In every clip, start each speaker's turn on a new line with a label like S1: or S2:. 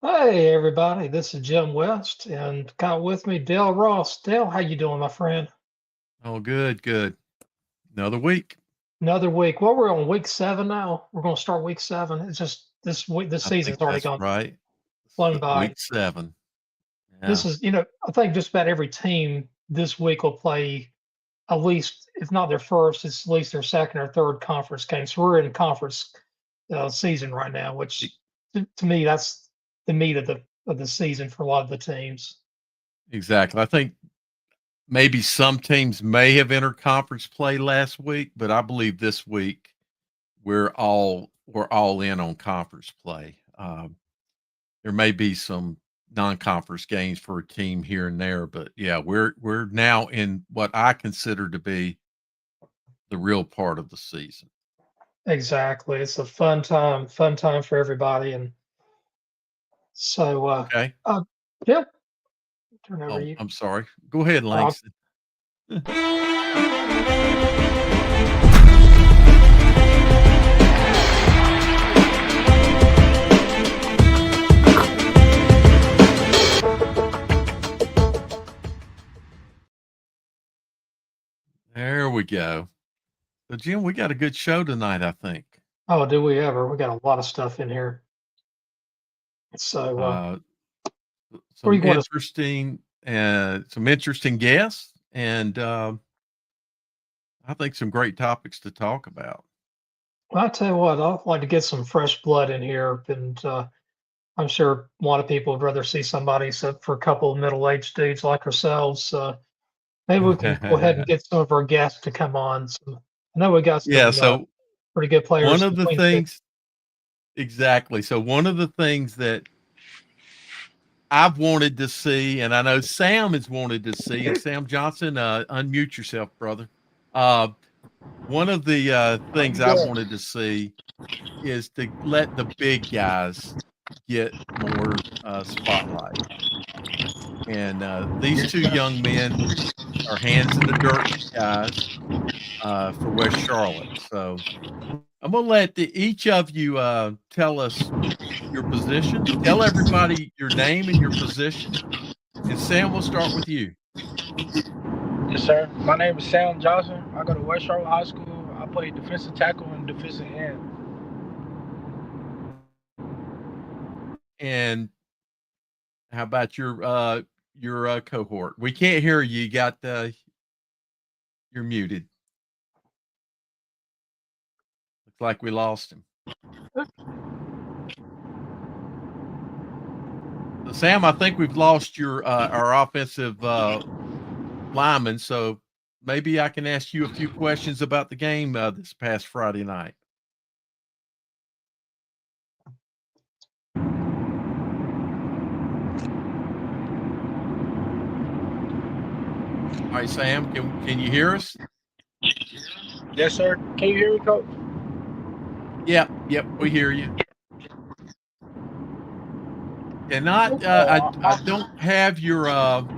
S1: Hey everybody, this is Jim West and got with me Dale Ross. Dale, how you doing, my friend?
S2: Oh, good, good. Another week.
S1: Another week. Well, we're on week 7 now. We're going to start week 7. It's just this week, this
S2: I
S1: season's
S2: think
S1: already
S2: that's
S1: gone
S2: right.
S1: flown by.
S2: Week 7.
S1: This
S2: Yeah,
S1: is, I think just about every team this week will play at least, if not their first, it's at least their second or third conference game. So we're in conference season right now,
S2: e
S1: which to me that's the meat of the season for a lot of the teams.
S2: exactly. I think maybe some teams may have entered conference play last week, but I believe this week we're all in on conference play. There may be some non-conference games for a team here and there, but yeah, we're now in what I consider to be the real part of the season.
S1: Exactly. It's a fun time for everybody. And so,
S2: Okay.
S1: uh, yeah, turn over to
S2: Oh,
S1: you.
S2: I'm sorry. Go ahead,
S1: Uh,
S2: Langston. There we go. So, Jim, we got a good show tonight, I think.
S1: oh, do we ever? We got a lot of stuff in here. So,
S2: Uh,
S1: where
S2: some
S1: you want to?
S2: interesting guests, and I think some great topics to talk about.
S1: Well, I'll tell you what, I'd like to get some fresh blood in here. And I'm sure a lot of people would rather see somebody, except for a couple of middle-aged dudes like ourselves. Maybe we can go ahead and get some of our guests to come on. So, I know we got
S2: Yeah.
S1: some
S2: So
S1: pretty good
S2: one
S1: players
S2: of the
S1: between.
S2: things, exactly. So one of the things that I've wanted to see, and I know Sam has wanted to see, and Sam Johnson, unmute yourself, brother. Uh, One of the
S3: How
S2: things
S3: you
S2: I've
S3: doing?
S2: wanted to see is to let the big guys get more spotlight. And these two young men are hands in the dirt guys for West Charlotte. So I'm going to let each of you tell us your position. Tell everybody your name and your position. And Sam, we'll start with you.
S3: Yes, sir. My name is Sam Johnson. I go to West Charlotte High School. I play defensive tackle and defensive end.
S2: And how about your cohort? We can't hear you. You got you're muted. Looks like we lost him. So Sam, I think we've lost your our offensive lineman. So maybe I can ask you a few questions about the game this past Friday night. All right, Sam, can you hear us?
S3: Yes, sir. Can you hear me, coach?
S2: Yep, we hear you. And not, I don't have your.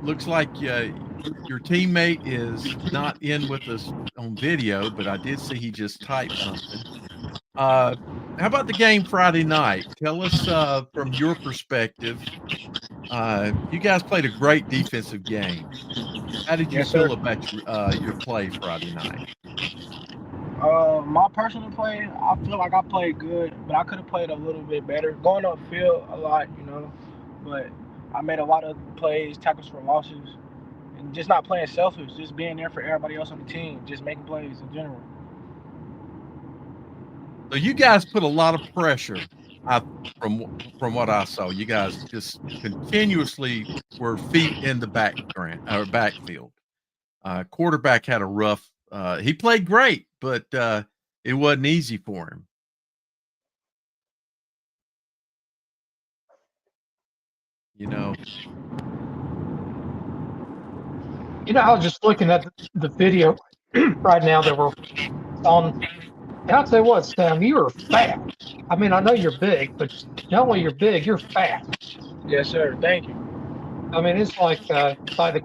S2: Looks like your teammate is not in with us on video, but I did see he just typed something. How about the game Friday night? Tell us from your perspective. You guys played a great defensive game. How did you
S3: Yes, sir.
S2: feel about your play Friday night?
S3: My personal play, I feel like I played good, but I could have played a little bit better. Going upfield a lot, but I made a lot of plays, tackles for losses, and just not playing selfish, just being there for everybody else on the team, just making plays in general.
S2: So you guys put a lot of pressure. I from what I saw, you guys just continuously were feet in the background or backfield. Quarterback had a rough. He played great, but it wasn't easy for him. You know.
S1: I was just looking at the video right now that we're on. And I'll tell you what, Sam, you are fat. I mean, I know you're big, but not only you're big, you're fat.
S3: Yes, sir. Thank you.
S1: I mean, it's like the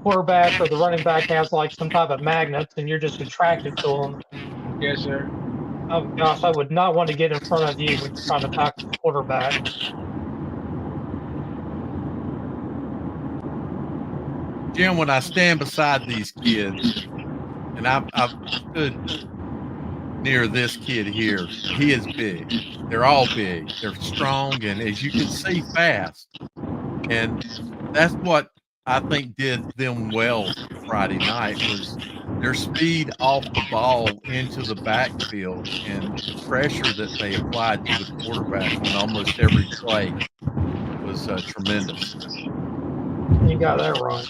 S1: quarterback or the running back has like some type of magnets, and you're just attracted to them.
S3: Yes, sir.
S1: Oh gosh, I would not want to get in front of you when you're trying to tackle the quarterback.
S2: Jim, when I stand beside these kids, and I've stood near this kid here, he is big. They're all big. They're strong, and as you can see, fast. And that's what I think did them well Friday night was their speed off the ball into the backfield and the pressure that they applied to the quarterback on almost every play was tremendous.
S1: You got that right.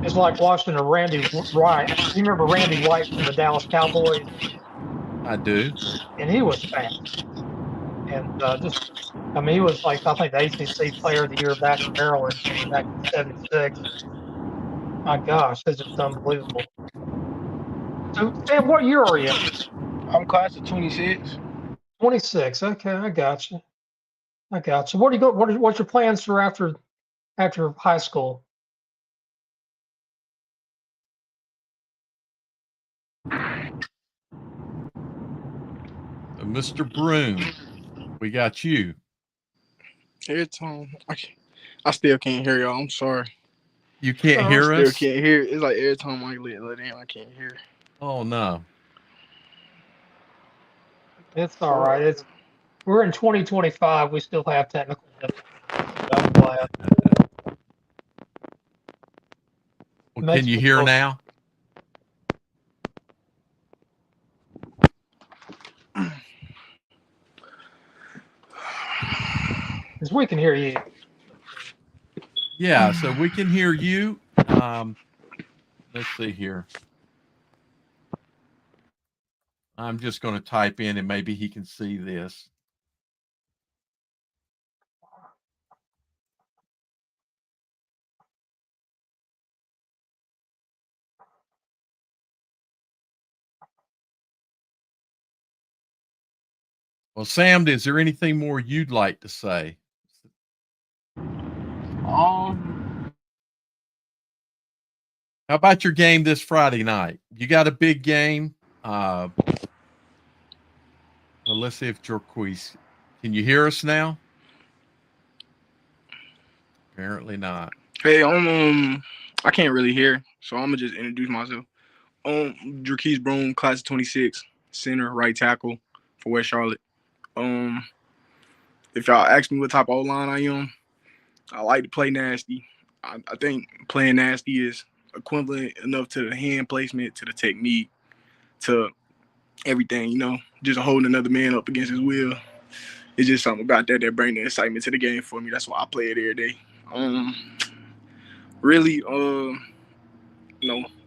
S1: It's like watching a Randy Wright. You remember Randy White from the Dallas Cowboys?
S2: I do.
S1: And he was fast. And he was like, I think the ACC Player of the Year back in Maryland back in '76. My gosh, it's just unbelievable. So, Sam, what year are you?
S3: I'm class of 26.
S1: 26. Okay, I got you. Where do you go? What's your plans for after high school?
S2: Mr. Broom, we got you.
S4: Every time I still can't hear y'all. I'm sorry.
S2: You can't hear
S4: I still
S2: us?
S4: can't hear. It's like every time I let in, I can't hear.
S2: Oh no.
S1: It's all right. We're in 2025. We still have technical difficulties. I'm glad.
S2: Well, can you hear now?
S1: Because we can hear you.
S2: Yeah, so we can hear you. Let's see here. I'm just going to type in and maybe he can see this. Well, Sam, is there anything more you'd like to say? How about your game this Friday night? You got a big game. Well, let's see if Jorquise, can you hear us now? Apparently not.
S4: Hey, I can't really hear, so I'm gonna just introduce myself. Jorquise Broom, class of 26, center, right tackle for West Charlotte. If y'all ask me what type of O-line I am, I like to play nasty. I think playing nasty is equivalent enough to the hand placement, to the technique, to everything, just holding another man up against his will. It's just something about that brings the excitement to the game for me. That's why I play it every day. Really,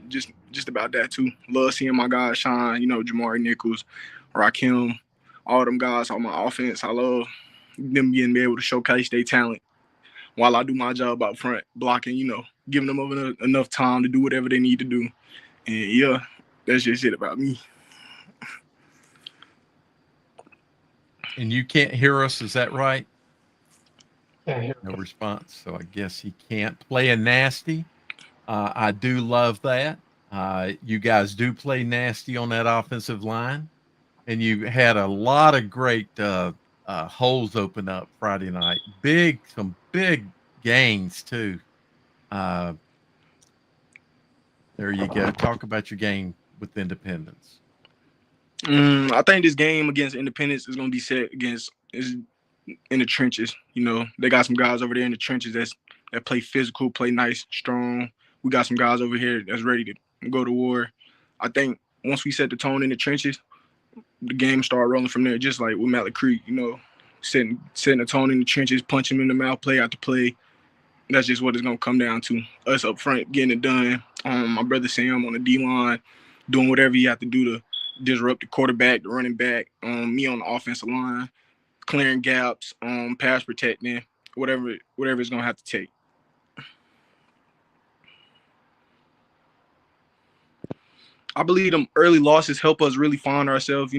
S4: just about that too. Love seeing my guys shine, Jamari Nichols, Rakim, all them guys on my offense. I love them being able to showcase their talent while I do my job out front, blocking, giving them enough time to do whatever they need to do. And yeah, that's just it about me.
S2: And you can't hear us, is that right?
S1: Yeah,
S2: no response, so I guess he can't. Playing nasty. I do love that. You guys do play nasty on that offensive line. And you had a lot of great holes open up Friday night. Some big gains, too. There you go. Talk about your game with Independence.
S4: I think this game against Independence is going to be set is in the trenches. They got some guys over there in the trenches that play physical, play nice, strong. We got some guys over here that's ready to go to war. I think once we set the tone in the trenches, the game start rolling from there, just like with Mallard Creek, setting the tone in the trenches, punching them in the mouth, play after play. That's just what it's going to come down to. Us up front, getting it done. My brother Sam on the D-line, doing whatever you have to do to disrupt the quarterback, the running back, me on the offensive line, clearing gaps, pass protecting, whatever it's going to have to take. I believe them early losses help us really find ourselves,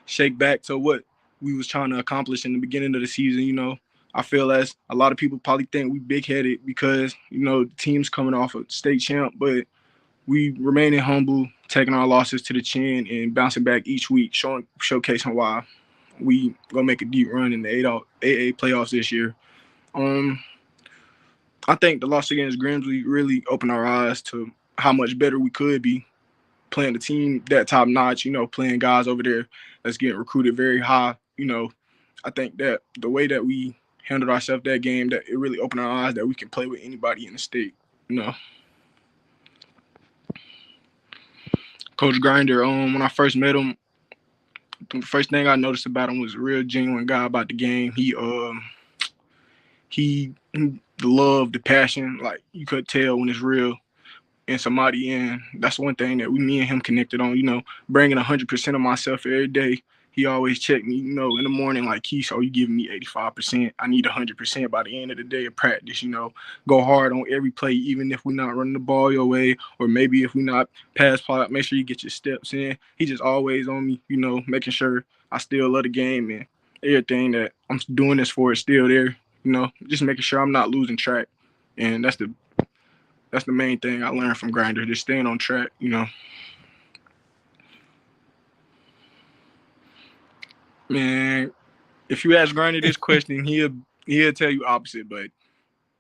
S4: shake back to what we was trying to accomplish in the beginning of the season. I feel as a lot of people probably think we big-headed because, the team's coming off a state champ, but we remaining humble, taking our losses to the chin and bouncing back each week, showcasing why we gonna make a deep run in the AA playoffs this year. I think the loss against Grimsley really opened our eyes to how much better we could be playing the team that top notch, playing guys over there that's getting recruited very high. I think that the way that we handled ourselves that game, that it really opened our eyes that we can play with anybody in the state. Coach Grinder, when I first met him, the first thing I noticed about him was a real genuine guy about the game. He the love, the passion, like you could tell when it's real in somebody. And that's one thing that me and him connected on, bringing 100% of myself every day. He always checked me, in the morning, like, Keith, so you giving me 85%. I need 100% by the end of the day of practice, go hard on every play, even if we're not running the ball your way, or maybe if we're not pass plot, make sure you get your steps in. He just always on me, making sure I still love the game and everything that I'm doing this for is still there, just making sure I'm not losing track. And that's the main thing I learned from Grinder, just staying on track, Man, if you ask Grinder this question, he'll tell you opposite, but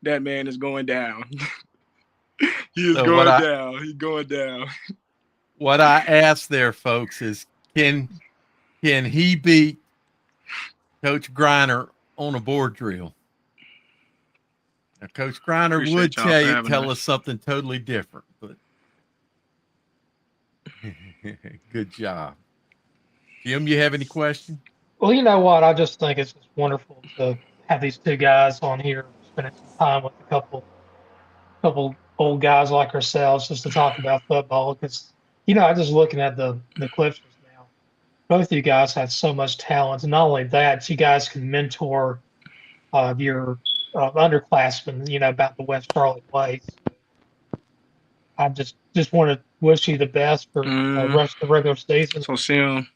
S4: that man is going down. He is going down. He's going down.
S2: What I asked there, folks, is can he beat Coach Griner on a board drill? Now, Coach Griner would tell us something totally different, but good job. Jim, you have any questions?
S1: Well, you know what? I just think it's just wonderful to have these two guys on here spending some time with a couple old guys like ourselves just to talk about football. Because, I'm just looking at the Clippers now. Both of you guys have so much talent. And not only that, you guys can mentor your underclassmen, about the West Charlotte way. I just want to wish you the best for the rest of the regular season.
S4: So, Sam,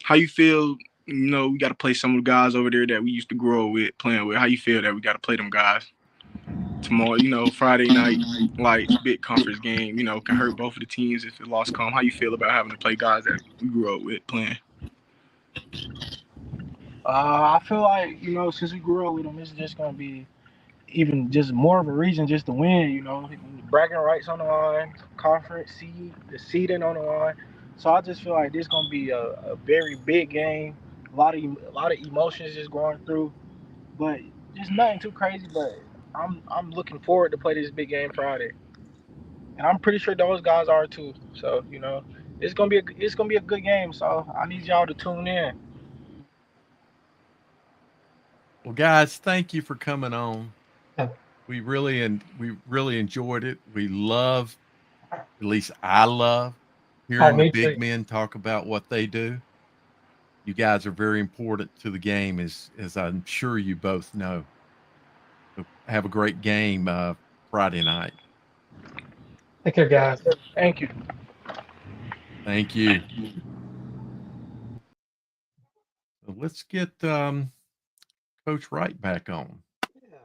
S4: how you feel? We got to play some of the guys over there that we used to grow with, playing with. How you feel that we got to play them guys tomorrow? Friday night, like big conference game. Can hurt both of the teams if the loss come. How you feel about having to play guys that we grew up with playing?
S3: I feel like since we grew up with them, it's just gonna be even just more of a reason just to win. Bragging rights on the line, conference seed, the seeding on the line. So I just feel like this gonna be a very big game. A lot of emotions just going through, but just nothing too crazy. But I'm looking forward to play this big game Friday, and I'm pretty sure those guys are too. So it's gonna be a good game. So I need y'all to tune in.
S2: Well, guys, thank you for coming on.
S1: Yeah.
S2: We really enjoyed it. We love, at least I love, hearing the big men talk about what they do. You guys are very important to the game, as I'm sure you both know. So have a great game Friday night.
S1: Take care, guys.
S3: Thank you.
S2: Thank you. So let's get Coach Wright back on.
S1: Yeah.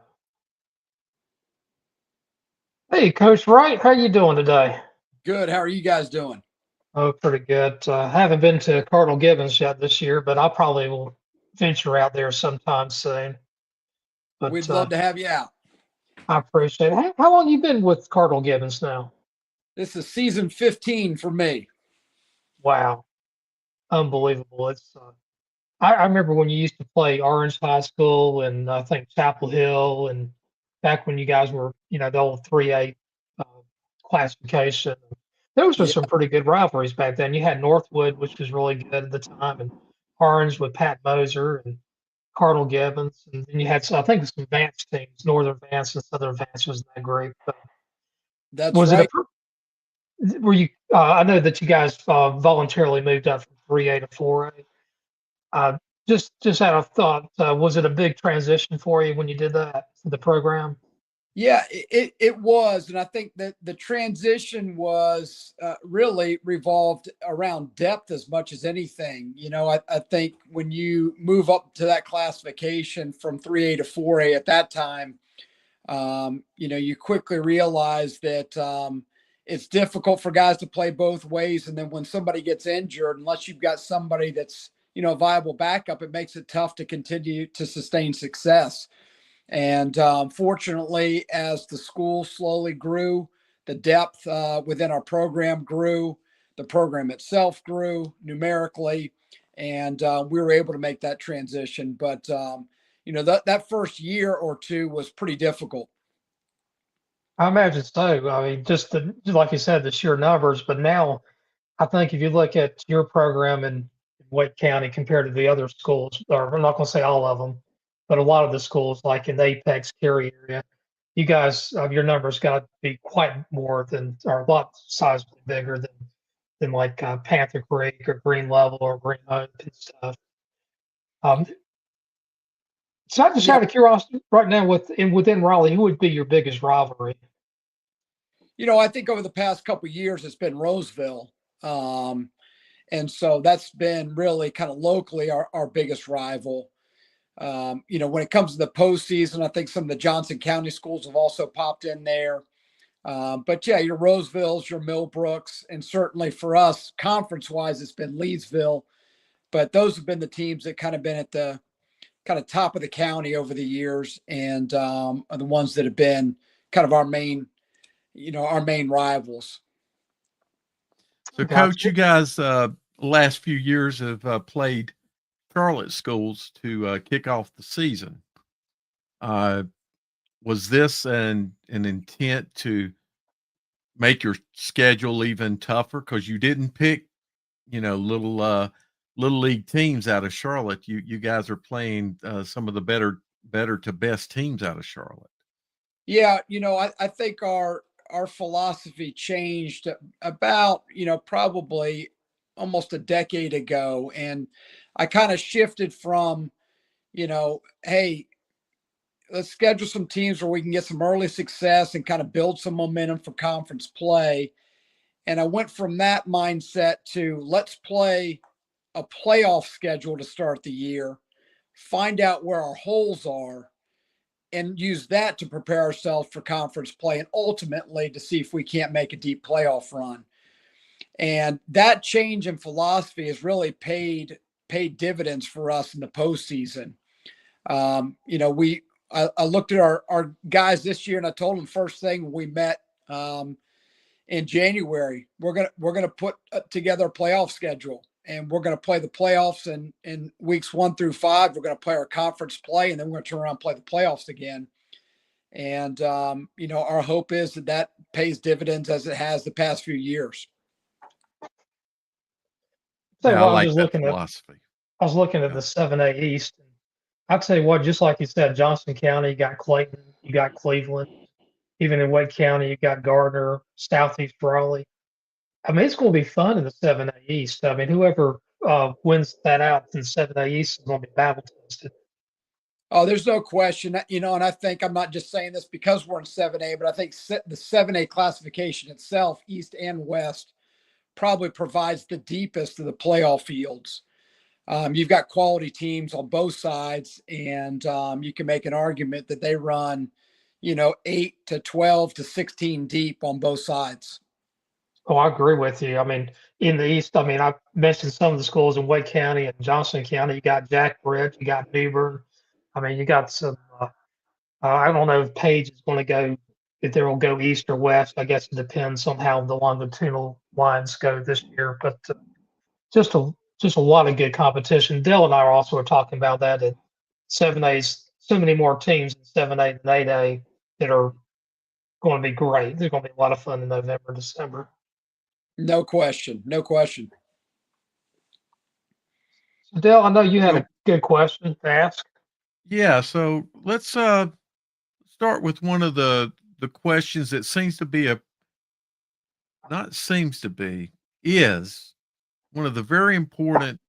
S1: Hey, Coach Wright, how you doing today?
S5: Good. How are you guys doing?
S1: Oh, pretty good. I haven't been to Cardinal Gibbons yet this year, but I probably will venture out there sometime soon. But
S5: we'd love to have you out.
S1: I appreciate it. How long you been with Cardinal Gibbons now?
S5: This is season 15 for me.
S1: Wow. Unbelievable. It's I remember when you used to play Orange High School and I think Chapel Hill, and back when you guys were, the old 3A classification. Those were some pretty good rivalries back then. You had Northwood, which was really good at the time, and Orange with Pat Moser and Cardinal Gibbons. And then you had, I think, some Vance teams, Northern Vance and Southern Vance was in that group.
S5: That's right.
S1: Were you, I know that you guys voluntarily moved up from 3A to 4A. Just out of thought, was it a big transition for you when you did that, the program?
S5: Yeah, it was. And I think that the transition was really revolved around depth as much as anything. I think when you move up to that classification from 3A to 4A at that time, you quickly realize that it's difficult for guys to play both ways. And then when somebody gets injured, unless you've got somebody that's, a viable backup, it makes it tough to continue to sustain success. And fortunately, as the school slowly grew, the depth within our program grew, the program itself grew numerically, and we were able to make that transition. But that first year or two was pretty difficult.
S1: I imagine so. I mean, like you said, the sheer numbers. But now, I think if you look at your program in Wake County compared to the other schools, or I'm not going to say all of them, but a lot of the schools, like in the Apex Cary area, you guys, your numbers got to be quite more than, or a lot sizably bigger than like Panther Creek or Green Level or Green Oak and stuff. Um, so I just
S5: Yeah.
S1: out of curiosity, right now within Raleigh, who would be your biggest rivalry?
S5: I think over the past couple of years, it's been Roseville. And so that's been really kind of locally our biggest rival. When it comes to the postseason, I think some of the Johnson County schools have also popped in there. But yeah, your Rosevilles, your Millbrooks, and certainly for us, conference-wise, it's been Leesville. But those have been the teams that kind of been at the kind of top of the county over the years, and are the ones that have been kind of our main rivals.
S2: So,
S1: Gotcha.
S2: Coach, you guys last few years have played Charlotte schools to kick off the season. Was this an intent to make your schedule even tougher because you didn't pick, little league teams out of Charlotte? You guys are playing some of the better to best teams out of Charlotte.
S5: Yeah, I think our philosophy changed about, probably almost a decade ago. And I kind of shifted from, hey, let's schedule some teams where we can get some early success and kind of build some momentum for conference play. And I went from that mindset to let's play a playoff schedule to start the year, find out where our holes are, and use that to prepare ourselves for conference play and ultimately to see if we can't make a deep playoff run. And that change in philosophy has really paid dividends for us in the postseason. I looked at our guys this year and I told them first thing when we met in January, we're gonna put together a playoff schedule, and we're going to play the playoffs in weeks 1 through 5. We're going to play our conference play, and then we're going to turn around and play the playoffs again. And, our hope is that pays dividends as it has the past few years.
S1: So
S2: Yeah,
S1: I
S2: I
S1: was
S2: like
S1: just
S2: that
S1: looking
S2: philosophy.
S1: I was looking at
S2: Yeah.
S1: the 7A East. I'd say what, just like you said, Johnson County, you got Clayton, you got Cleveland. Even in Wake County, you got Gardner, Southeast Raleigh. I mean, it's going to be fun in the 7A East. I mean, whoever wins that out in 7A East is going to be battle tested.
S5: Oh, there's no question, and I think I'm not just saying this because we're in 7A, but I think the 7A classification itself, East and West, probably provides the deepest of the playoff fields. You've got quality teams on both sides, and you can make an argument that they run, 8 to 12 to 16 deep on both sides.
S1: Oh, I agree with you. I mean, in the East, I mean, I mentioned some of the schools in Wake County and Johnson County. You got Jack Brett, you got Newbern. I mean, you got some. I don't know if Page is going to go, if they will go east or west. I guess it depends on how the longitudinal lines go this year. But just a lot of good competition. Dale and I are also talking about that at 7A's. So many more teams in 7A than 8A that are going to be great. There's going to be a lot of fun in November, December.
S5: No question. No question.
S1: So Dale, I know you had a good question to ask.
S2: Yeah, so let's start with one of the questions that seems to be is one of the very important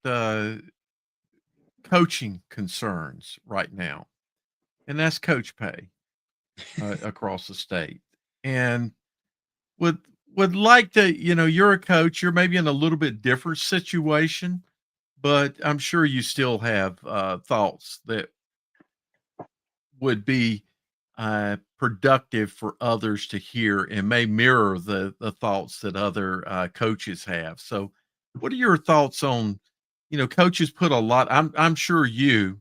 S2: coaching concerns right now, and that's coach pay across the state. And would like to, you're a coach, you're maybe in a little bit different situation, but I'm sure you still have thoughts that would be productive for others to hear and may mirror the thoughts that other coaches have. So what are your thoughts on, coaches put a lot, I'm sure you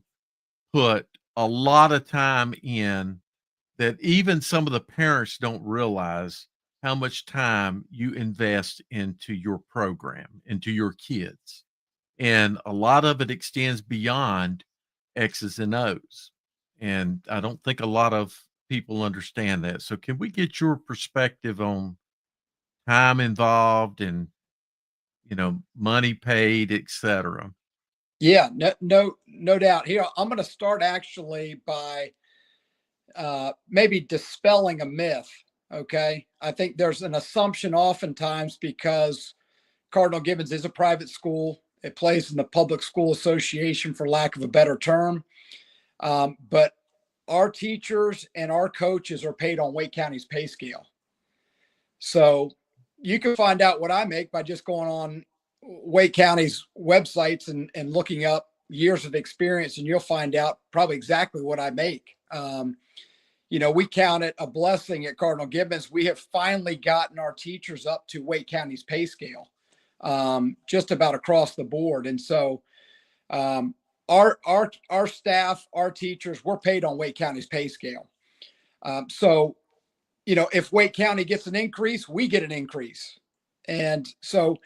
S2: put a lot of time in that even some of the parents don't realize how much time you invest into your program, into your kids. And a lot of it extends beyond X's and O's. And I don't think a lot of people understand that. So can we get your perspective on time involved and, money paid, et cetera?
S5: Yeah, no doubt. Here, I'm going to start actually by maybe dispelling a myth. Okay. I think there's an assumption oftentimes because Cardinal Gibbons is a private school. It plays in the Public School Association, for lack of a better term. But our teachers and our coaches are paid on Wake County's pay scale. So you can find out what I make by just going on Wake County's websites and looking up years of experience, and you'll find out probably exactly what I make. We count it a blessing at Cardinal Gibbons. We have finally gotten our teachers up to Wake County's pay scale, just about across the board. And so our staff, our teachers, we're paid on Wake County's pay scale. So if Wake County gets an increase, we get an increase. And so,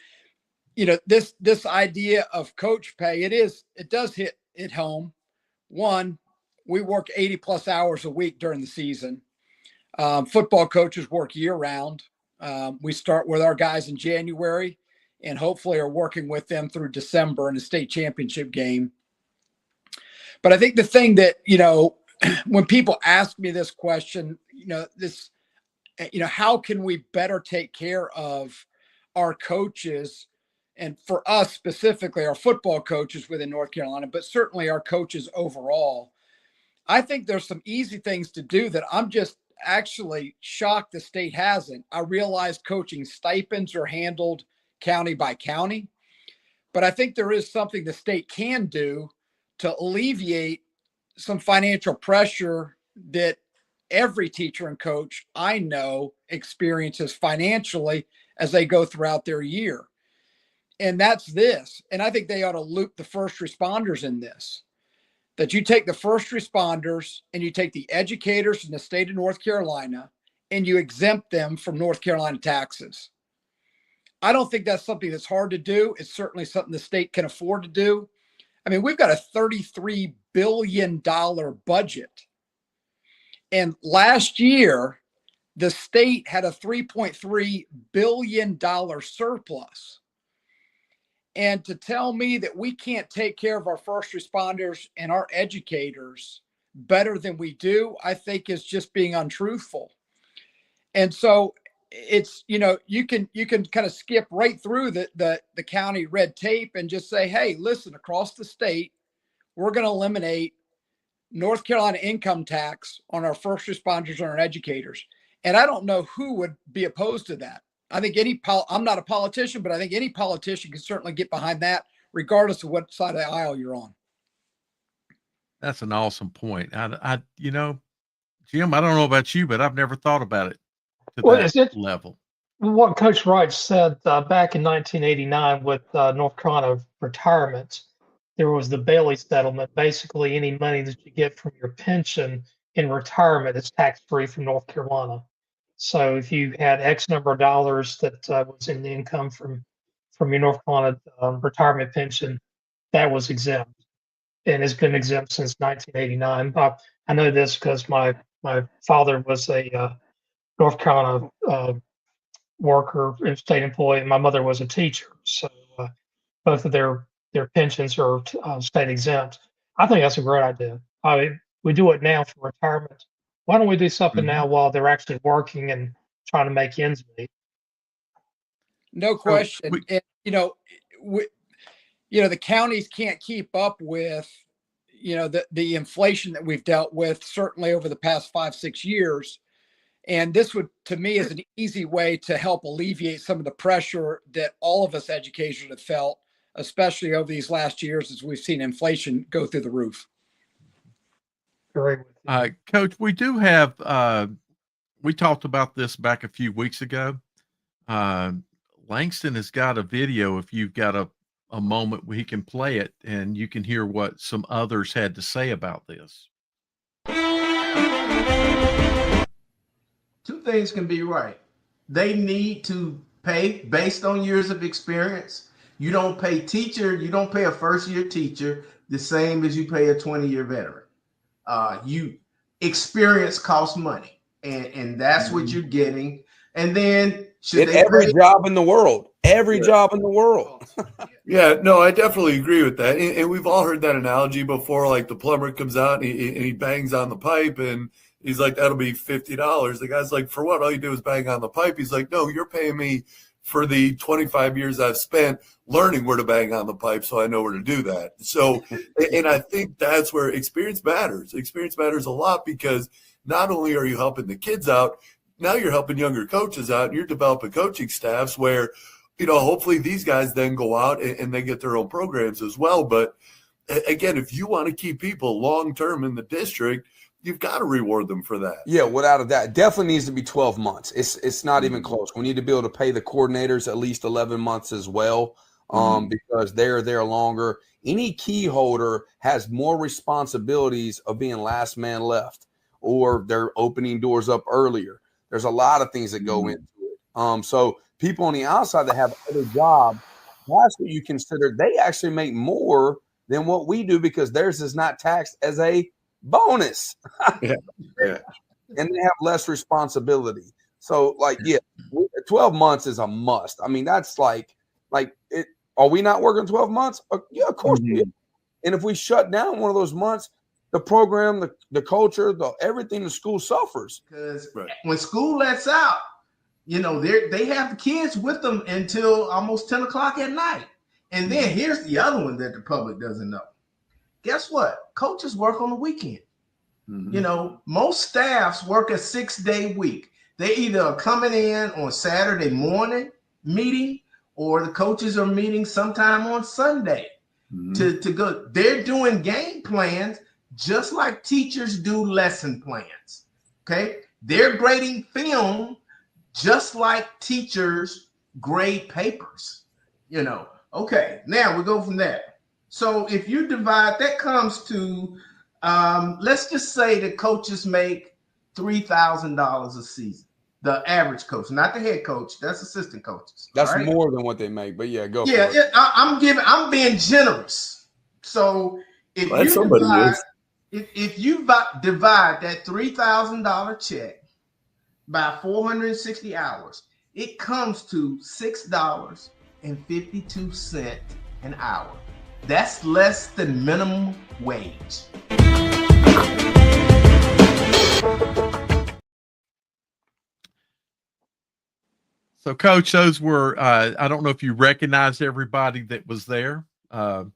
S5: this idea of coach pay, it does hit home. One, we work 80 plus hours a week during the season. Football coaches work year round. We start with our guys in January and hopefully are working with them through December in a state championship game. But I think the thing that, when people ask me this question, how can we better take care of our coaches, and for us specifically, our football coaches within North Carolina, but certainly our coaches overall? I think there's some easy things to do that I'm just actually shocked the state hasn't. I realize coaching stipends are handled county by county, but I think there is something the state can do to alleviate some financial pressure that every teacher and coach I know experiences financially as they go throughout their year. And that's this. And I think they ought to loop the first responders in this, that you take the first responders and you take the educators in the state of North Carolina and you exempt them from North Carolina taxes. I don't think that's something that's hard to do. It's certainly something the state can afford to do. I mean, we've got a $33 billion budget. And last year, the state had a $3.3 billion surplus. And to tell me that we can't take care of our first responders and our educators better than we do, I think is just being untruthful. And so it's, you can kind of skip right through the county red tape and just say, hey, listen, across the state, we're going to eliminate North Carolina income tax on our first responders and our educators. And I don't know who would be opposed to that. I think I'm not a politician, but I think any politician can certainly get behind that, regardless of what side of the aisle you're on.
S2: That's an awesome point. Jim, I don't know about you, but I've never thought about it to that level.
S1: What Coach Wright said back in 1989 with North Carolina retirement, there was the Bailey settlement. Basically, any money that you get from your pension in retirement is tax-free from North Carolina. So if you had X number of dollars that was in the income from your North Carolina retirement pension, that was exempt, and has been exempt since 1989. I know this because my father was a North Carolina worker and state employee, and my mother was a teacher. So both of their pensions are state exempt. I think that's a great idea. We do it now for retirement. Why don't we do something now while they're actually working and trying to make ends meet?
S5: No question. And, the counties can't keep up with, the inflation that we've dealt with certainly over the past 5-6 years. And this would, to me, is an easy way to help alleviate some of the pressure that all of us educators have felt, especially over these last years as we've seen inflation go through the roof.
S2: Coach, we do have, we talked about this back a few weeks ago. Langston has got a video. If you've got a moment where he can play it and you can hear what some others had to say about this.
S6: Two things can be right. They need to pay based on years of experience. You don't pay a first year teacher the same as you pay a 20-year veteran. You experience costs money, and that's what you're getting. And then
S7: Every job in the world.
S8: Yeah, no, I definitely agree with that. And we've all heard that analogy before. Like the plumber comes out and he bangs on the pipe and he's like, that'll be $50. The guy's like, for what? All you do is bang on the pipe. He's like, no, you're paying me for the 25 years I've spent learning where to bang on the pipe so I know where to do that. So, and I think that's where experience matters. Experience matters a lot because not only are you helping the kids out, now you're helping younger coaches out and you're developing coaching staffs where, hopefully these guys then go out and they get their own programs as well. But again, if you want to keep people long-term in the district, you've got to reward them for that.
S7: Yeah, without a doubt. Definitely needs to be 12 months. It's not even close. We need to be able to pay the coordinators at least 11 months as well because they're there longer. Any key holder has more responsibilities of being last man left or they're opening doors up earlier. There's a lot of things that go into it. So people on the outside that have other jobs, that's what you consider. They actually make more than what we do because theirs is not taxed as a bonus.
S8: Yeah.
S7: And they have less responsibility. So 12 months is a must. I mean, that's like it. Are we not working 12 months? Yeah, of course we are. And if we shut down one of those months, the program, the culture, everything, the school suffers.
S6: Because when school lets out, they have the kids with them until almost 10 o'clock at night. And then here's the other one that the public doesn't know. Guess what? Coaches work on the weekend. Most staffs work a 6-day week. They either are coming in on Saturday morning meeting or the coaches are meeting sometime on Sunday to go. They're doing game plans just like teachers do lesson plans. Okay. They're grading film just like teachers grade papers, Okay. Now we go from there. So if you divide, that comes to, let's just say the coaches make $3,000 a season. The average coach, not the head coach. That's assistant coaches.
S7: That's right? More than what they make, but yeah, go.
S6: Yeah,
S7: for it.
S6: I'm being generous. So if you divide that $3,000 check by 460 hours, it comes to $6.52 an hour. That's less than minimum wage.
S2: So, Coach, those were, I don't know if you recognized everybody that was there, but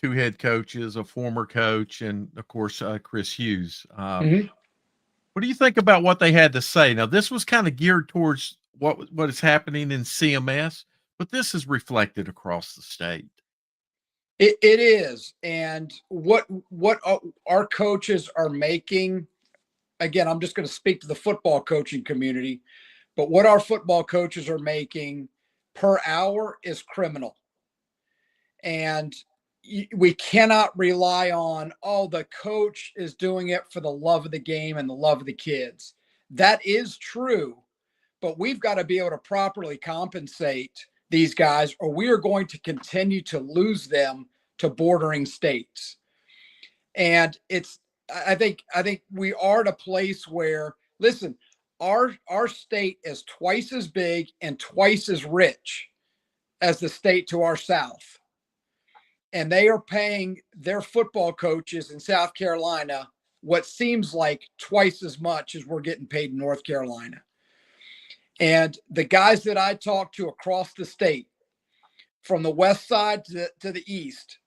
S2: 2 head coaches, a former coach, and, of course, Chris Hughes. What do you think about what they had to say? Now, this was kind of geared towards what is happening in CMS, but this is reflected across the state.
S5: It is. And what our coaches are making, again, I'm just going to speak to the football coaching community, but what our football coaches are making per hour is criminal. And we cannot rely on, the coach is doing it for the love of the game and the love of the kids. That is true, but we've got to be able to properly compensate these guys, or we are going to continue to lose them to bordering states. And I think we are at a place where, listen, our state is twice as big and twice as rich as the state to our south. And they are paying their football coaches in South Carolina what seems like twice as much as we're getting paid in North Carolina. And the guys that I talk to across the state, from the west side to the east,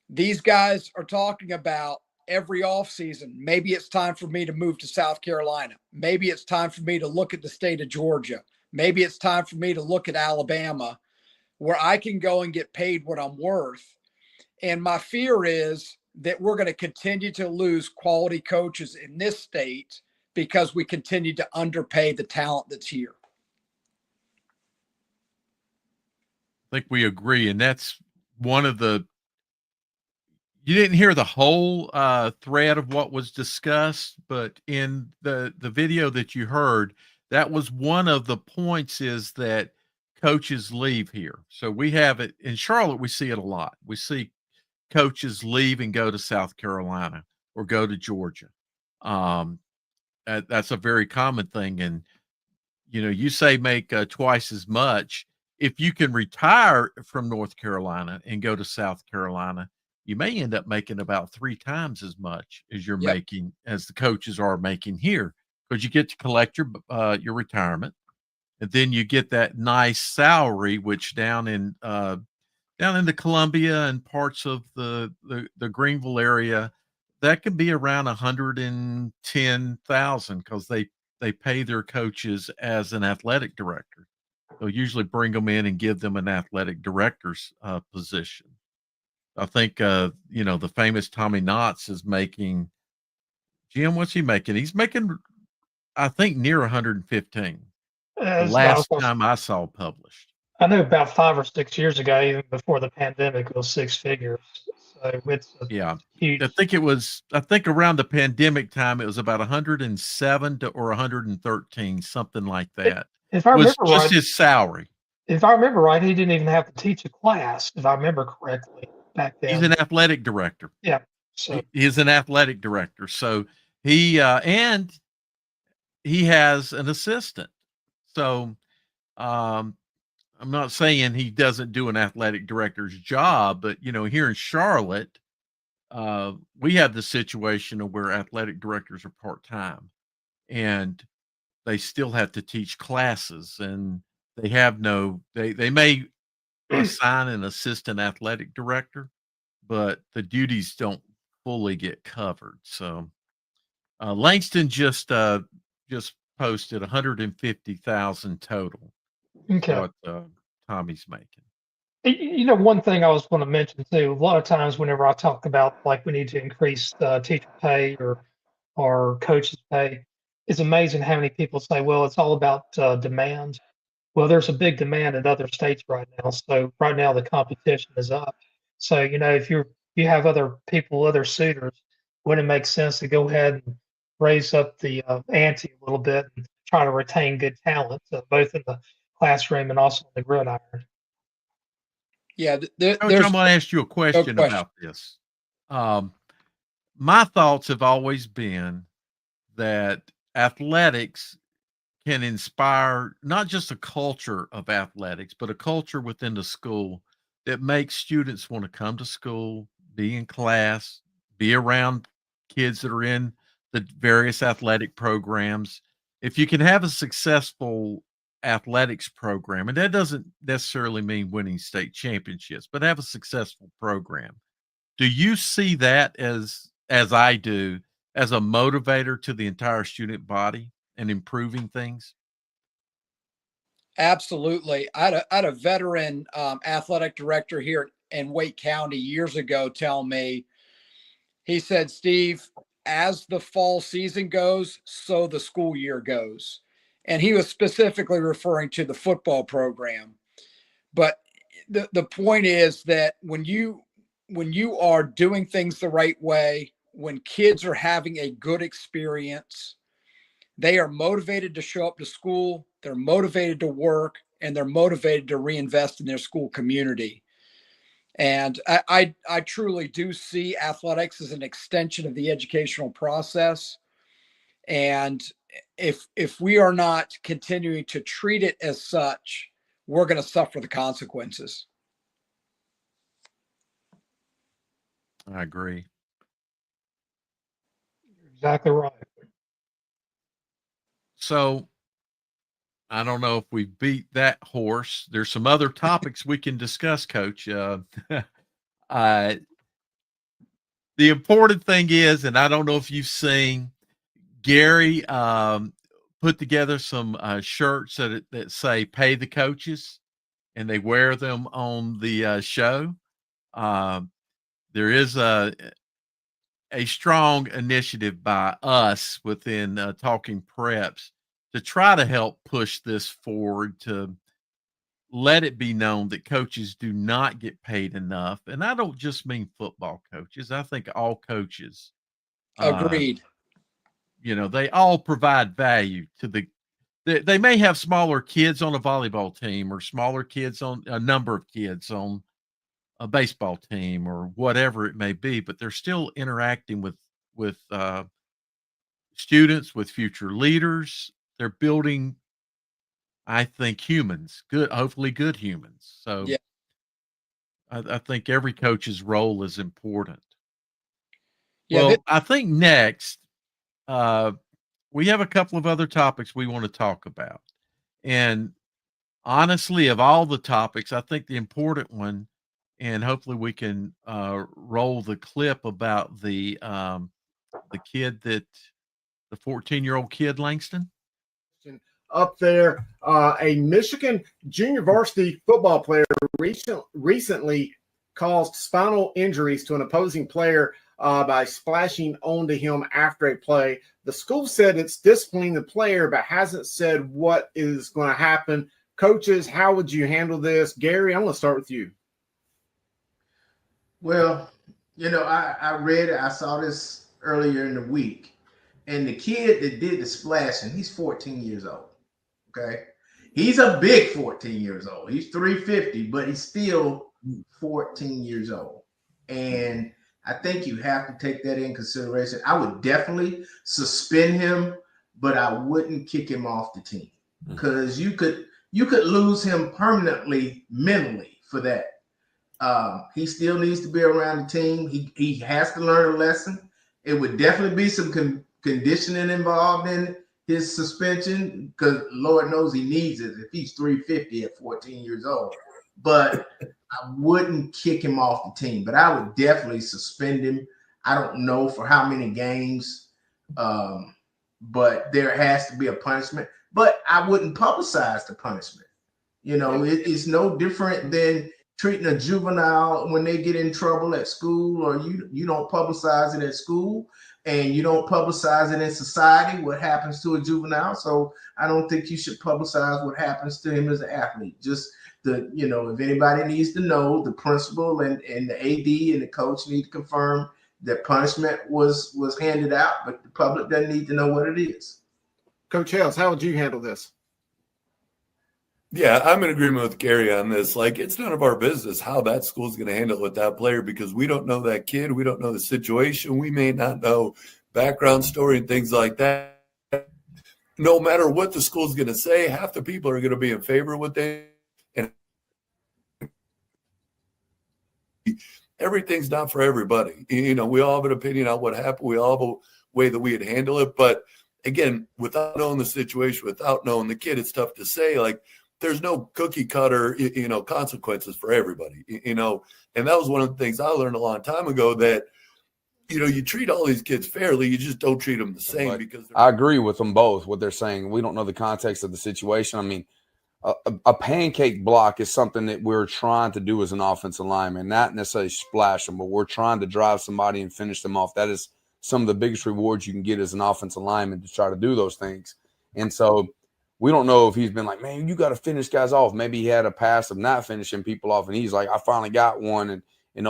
S5: these guys are talking about every offseason, maybe it's time for me to move to South Carolina. Maybe it's time for me to look at the state of Georgia. Maybe it's time for me to look at Alabama, where I can go and get paid what I'm worth. And my fear is that we're going to continue to lose quality coaches in this state because we continue to underpay the talent that's here.
S2: I think we agree. And that's one of the, You didn't hear the whole thread of what was discussed, but in the video that you heard, that was one of the points, is that coaches leave here. So we have it in Charlotte. We see it a lot. We see coaches leave and go to South Carolina or go to Georgia. That's a very common thing. And you say make twice as much. If you can retire from North Carolina and go to South Carolina, you may end up making about 3 times as much as you're
S5: Yep.
S2: making, as the coaches are making here, because you get to collect your retirement, and then you get that nice salary, which down in the Columbia and parts of the Greenville area, that can be around 110,000, because they pay their coaches as an athletic director. They'll usually bring them in and give them an athletic director's position. I think the famous Tommy Knotts is making, Jim, what's he making? He's making, I think, near 115. The
S1: It's
S2: last
S1: about,
S2: time I saw published.
S1: I know about 5 or 6 years ago, even before the pandemic, it was 6 figures. So it's a
S2: Yeah.
S1: huge.
S2: I think around the pandemic time, it was about 107 or 113, something like that.
S1: If I
S2: Was
S1: remember
S2: just
S1: right,
S2: his salary.
S1: he didn't even have to teach a class, if I remember correctly back
S2: He's
S1: then.
S2: an athletic director.
S1: Yeah. So
S2: He's an athletic director. So he and he has an assistant. So I'm not saying he doesn't do an athletic director's job, but here in Charlotte, we have the situation of where athletic directors are part-time, and they still have to teach classes, and they have they may assign an assistant athletic director, but the duties don't fully get covered. So Langston just posted 150,000 total.
S1: okay.
S2: What Tommy's making.
S1: One thing I was going to mention too, a lot of times whenever I talk about like we need to increase teacher pay or coaches pay, it's amazing how many people say, well, it's all about demand. Well, there's a big demand in other states right now. So right now the competition is up. So, if you have other people, other suitors, wouldn't it make sense to go ahead and raise up the ante a little bit and try to retain good talent, both in the classroom and also in the gridiron?
S5: Yeah,
S2: Coach,
S5: there's
S2: I'm going to ask you a question
S5: question.
S2: about this. My thoughts have always been that athletics can inspire not just a culture of athletics, but a culture within the school that makes students want to come to school, be in class, be around kids that are in the various athletic programs. If you can have a successful athletics program, and that doesn't necessarily mean winning state championships, but have a successful program. Do you see that as I do, as a motivator to the entire student body and improving things?
S5: Absolutely. I had a veteran athletic director here in Wake County years ago tell me, he said, Steve, as the fall season goes, so the school year goes. And he was specifically referring to the football program. But the point is that when you are doing things the right way, when kids are having a good experience, they are motivated to show up to school, they're motivated to work, and they're motivated to reinvest in their school community. And I truly do see athletics as an extension of the educational process. And if we are not continuing to treat it as such, we're going to suffer the consequences.
S2: I agree.
S1: Exactly right.
S2: So I don't know if we beat that horse. There's some other topics we can discuss, Coach. The important thing is, and I don't know if you've seen, Gary put together some shirts that say "Pay the Coaches," and they wear them on the show. There is a strong initiative by us within Talking Preps to try to help push this forward, to let it be known that coaches do not get paid enough. And I don't just mean football coaches. I think all coaches,
S5: Agreed.
S2: they all provide value to they may have smaller kids on a volleyball team or smaller kids on a number of kids on a baseball team or whatever it may be, but they're still interacting with students, with future leaders. They're building, I think, humans, hopefully good humans. So
S5: Yeah.
S2: I think every coach's role is important.
S5: Yeah,
S2: Well, I think next, we have a couple of other topics we want to talk about. And honestly, of all the topics, I think the important one, and hopefully we can roll the clip about the kid the 14-year-old kid, Langston.
S9: Up there, a Michigan junior varsity football player recently caused spinal injuries to an opposing player by splashing onto him after a play. The school said it's disciplining the player, but hasn't said what is going to happen. Coaches, how would you handle this? Gary, I'm going to start with you.
S6: Well, I saw this earlier in the week, and the kid that did the splashing, he's 14 years old. Okay. He's a big 14 years old. He's 350, but he's still 14 years old. And I think you have to take that in consideration. I would definitely suspend him, but I wouldn't kick him off the team because you could lose him permanently mentally for that. He still needs to be around the team. He has to learn a lesson. It would definitely be some conditioning involved in his suspension because Lord knows he needs it if he's 350 at 14 years old. But I wouldn't kick him off the team, but I would definitely suspend him. I don't know for how many games, but there has to be a punishment. But I wouldn't publicize the punishment. It's no different than treating a juvenile when they get in trouble at school, or you don't publicize it at school. And you don't publicize it in society, what happens to a juvenile. So I don't think you should publicize what happens to him as an athlete. Just if anybody needs to know, the principal and the AD and the coach need to confirm that punishment was handed out, but the public doesn't need to know what it is.
S9: Coach Hales, how would you handle this?
S8: Yeah, I'm in agreement with Gary on this. Like, it's none of our business how that school's going to handle it with that player because we don't know that kid. We don't know the situation. We may not know background story and things like that. No matter what the school's going to say, half the people are going to be in favor of what they and everything's not for everybody. We all have an opinion on what happened. We all have a way that we'd handle it. But again, without knowing the situation, without knowing the kid, it's tough to say. Like, there's no cookie cutter, consequences for everybody, and that was one of the things I learned a long time ago that, you treat all these kids fairly. You just don't treat them the same because
S7: I agree with them both, what they're saying. We don't know the context of the situation. I mean, a pancake block is something that we're trying to do as an offensive lineman, not necessarily splash them, but we're trying to drive somebody and finish them off. That is some of the biggest rewards you can get as an offensive lineman to try to do those things. And so we don't know if he's been like, man, you got to finish guys off. Maybe he had a past of not finishing people off, and he's like, I finally got one and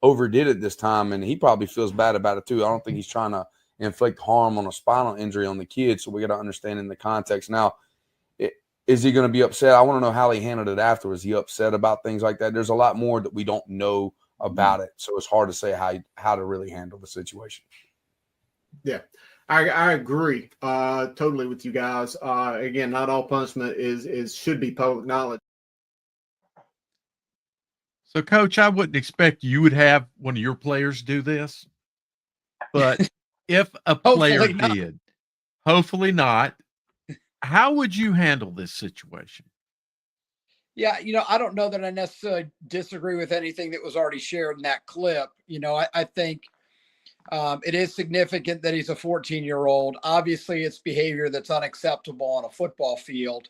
S7: overdid it this time, and he probably feels bad about it too. I don't think he's trying to inflict harm on a spinal injury on the kid, so we got to understand in the context. Now, is he going to be upset? I want to know how he handled it afterwards. Is he upset about things like that? There's a lot more that we don't know about it, so it's hard to say how to really handle the situation.
S9: Yeah. I agree totally with you guys. Again, not all punishment should be public knowledge.
S2: So, Coach, I wouldn't expect you would have one of your players do this, but if a player did, hopefully not, how would you handle this situation?
S5: Yeah, I don't know that I necessarily disagree with anything that was already shared in that clip. I think it is significant that he's a 14-year-old. Obviously, it's behavior that's unacceptable on a football field.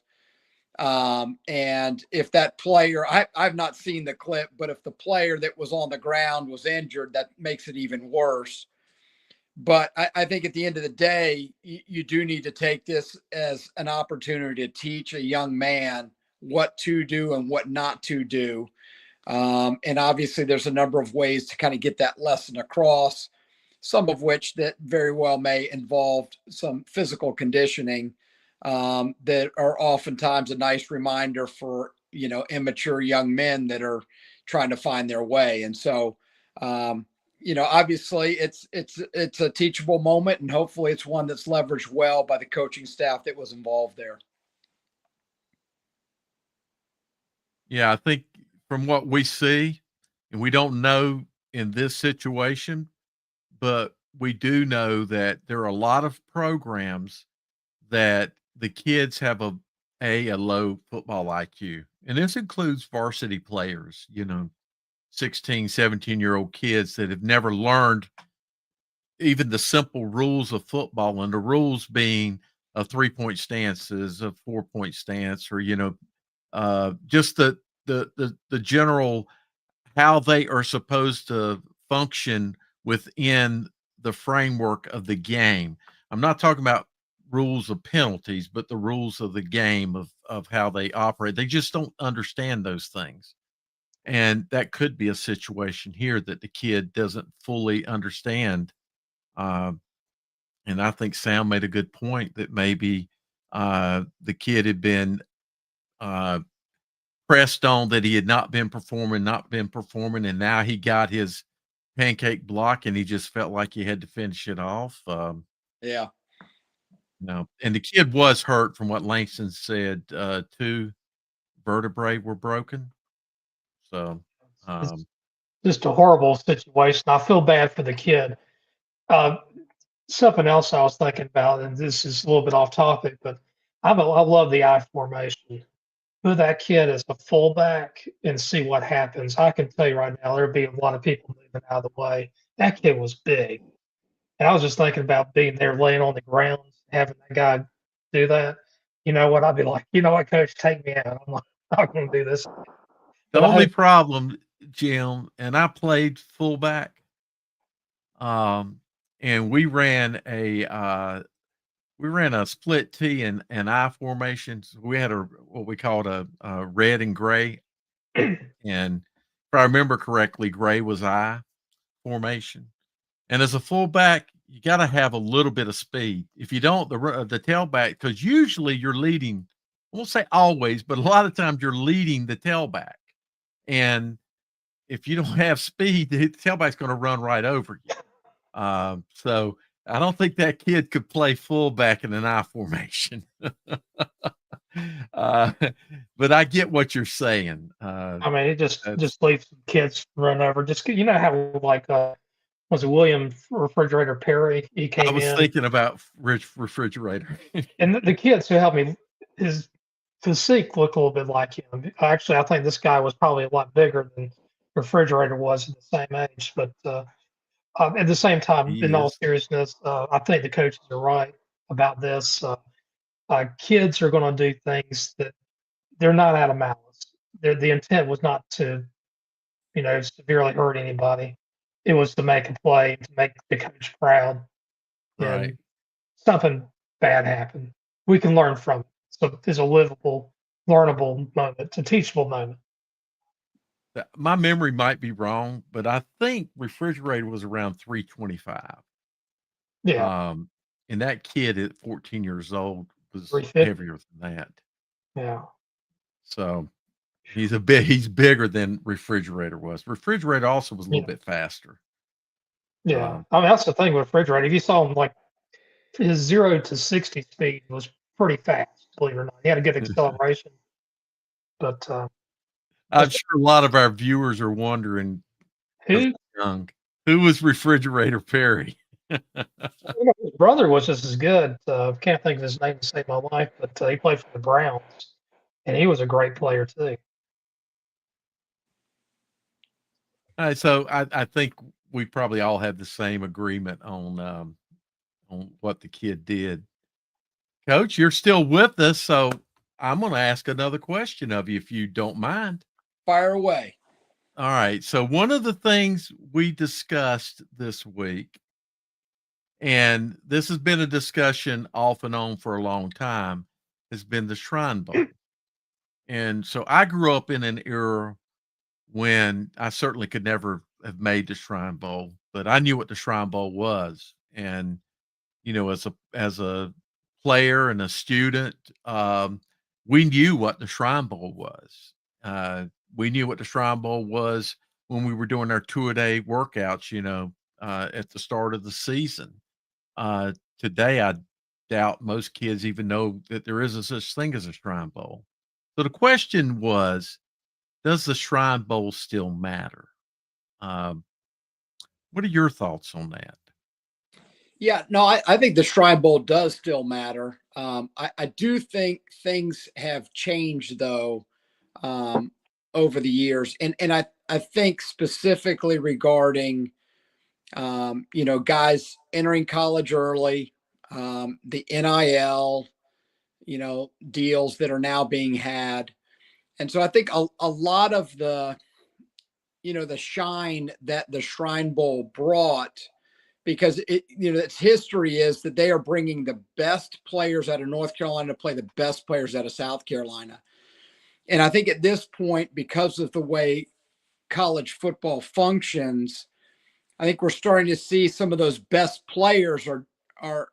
S5: And if that player, I've not seen the clip, but if the player that was on the ground was injured, that makes it even worse. But I think at the end of the day, you do need to take this as an opportunity to teach a young man what to do and what not to do. And obviously there's a number of ways to kind of get that lesson across, some of which that very well may involve some physical conditioning that are oftentimes a nice reminder for, immature young men that are trying to find their way. And so, obviously it's a teachable moment, and hopefully it's one that's leveraged well by the coaching staff that was involved there.
S2: Yeah, I think from what we see, and we don't know in this situation, but we do know that there are a lot of programs that the kids have a low football IQ. And this includes varsity players, 16, 17-year-old kids that have never learned even the simple rules of football, and the rules being a 3-point stance is a 4-point stance, or, just the general how they are supposed to function within the framework of the game. I'm not talking about rules of penalties, but the rules of the game of how they operate. They just don't understand those things. And that could be a situation here that the kid doesn't fully understand. And I think Sam made a good point that maybe the kid had been pressed on that he had not been performing, and now he got his pancake block, and he just felt like he had to finish it off.
S5: Yeah.
S2: No, and the kid was hurt, from what Langston said. 2 vertebrae were broken. So,
S1: Just a horrible situation. I feel bad for the kid. Something else I was thinking about, and this is a little bit off topic, but I love the I formation. Put that kid as a fullback and see what happens. I can tell you right now, there'd be a lot of people moving out of the way. That kid was big. And I was just thinking about being there, laying on the ground, having that guy do that. You know what? I'd be like, you know what, coach, take me out. I'm not going to do this.
S2: the
S1: But
S2: only problem, Jim, and I played fullback, and we ran a split T and I formations. We had what we called a red and gray, and if I remember correctly, gray was I formation. And as a fullback, you got to have a little bit of speed. If you don't, the tailback, because usually you're leading. I won't say always, but a lot of times you're leading the tailback, and if you don't have speed, the tailback's going to run right over you. So I don't think that kid could play fullback in an I formation. But I get what you're saying.
S1: I mean, it just leaves kids run over. Just how like was it William Refrigerator Perry? He came in.
S2: I was thinking about Rich Refrigerator.
S1: And the kids who helped me, his physique looked a little bit like him. Actually, I think this guy was probably a lot bigger than Refrigerator was at the same age. But at the same time, in all seriousness, I think the coaches are right about this. Kids are going to do things that they're not out of malice. The intent was not to, severely hurt anybody. It was to make a play, to make the coach proud.
S2: Right.
S1: And something bad happened. We can learn from it. So it's a livable, learnable moment. It's a teachable moment.
S2: My memory might be wrong, but I think Refrigerator was around 325.
S1: Yeah.
S2: And that kid at 14 years old was
S1: 350.
S2: heavier than that.
S1: Yeah.
S2: So he's bigger than Refrigerator was. Refrigerator also was a little bit faster.
S1: Yeah. I mean, that's the thing with Refrigerator. If you saw him, like, his 0 to 60 speed was pretty fast, believe it or not. He had a good acceleration. But
S2: I'm sure a lot of our viewers are wondering who was Refrigerator Perry.
S1: His brother was just as good. Can't think of his name to save my life, but he played for the Browns, and he was a great player too.
S2: All right, so I think we probably all have the same agreement on what the kid did. Coach, you're still with us, so I'm going to ask another question of you, if you don't mind.
S5: Fire away.
S2: All right. So one of the things we discussed this week, and this has been a discussion off and on for a long time, has been the Shrine Bowl. And so I grew up in an era when I certainly could never have made the Shrine Bowl, but I knew what the Shrine Bowl was. And, as a player and a student, we knew what the Shrine Bowl was. We knew what the Shrine Bowl was when we were doing our two-a-day workouts, at the start of the season. Today, I doubt most kids even know that there is a such thing as a Shrine Bowl. So the question was, does the Shrine Bowl still matter? Um, what are your thoughts on that?
S5: Yeah, no, I think the Shrine Bowl does still matter. I do think things have changed though over the years, and I think specifically regarding guys entering college early, the NIL deals that are now being had, and so I think a lot of the shine that the Shrine Bowl brought, because its history is that they are bringing the best players out of North Carolina to play the best players out of South Carolina. And I think at this point, because of the way college football functions, I think we're starting to see some of those best players are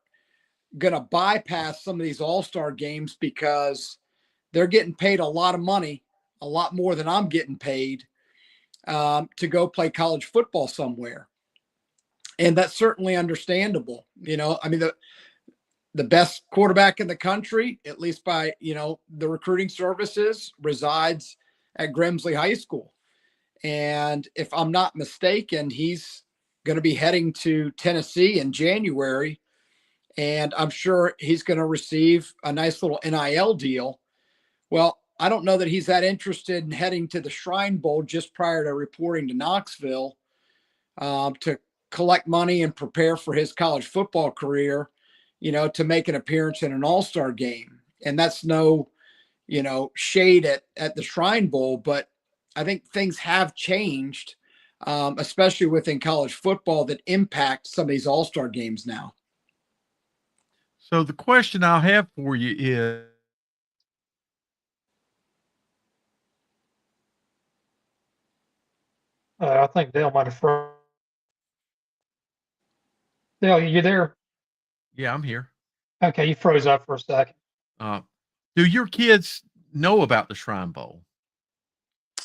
S5: going to bypass some of these all-star games because they're getting paid a lot of money, a lot more than I'm getting paid, to go play college football somewhere. And that's certainly understandable. I mean, the best quarterback in the country, at least by, the recruiting services, resides at Grimsley High School. And if I'm not mistaken, he's going to be heading to Tennessee in January. And I'm sure he's going to receive a nice little NIL deal. Well, I don't know that he's that interested in heading to the Shrine Bowl just prior to reporting to Knoxville to collect money and prepare for his college football career, to make an appearance in an all-star game. And that's no, shade at the Shrine Bowl, but I think things have changed, especially within college football, that impact some of these all-star games now.
S2: So the question I'll have for you is,
S1: I think Dale might have frozen. Dale, you there?
S2: yeah, I'm here.
S1: Okay, you froze up for a second.
S2: Do your kids know about the Shrine Bowl?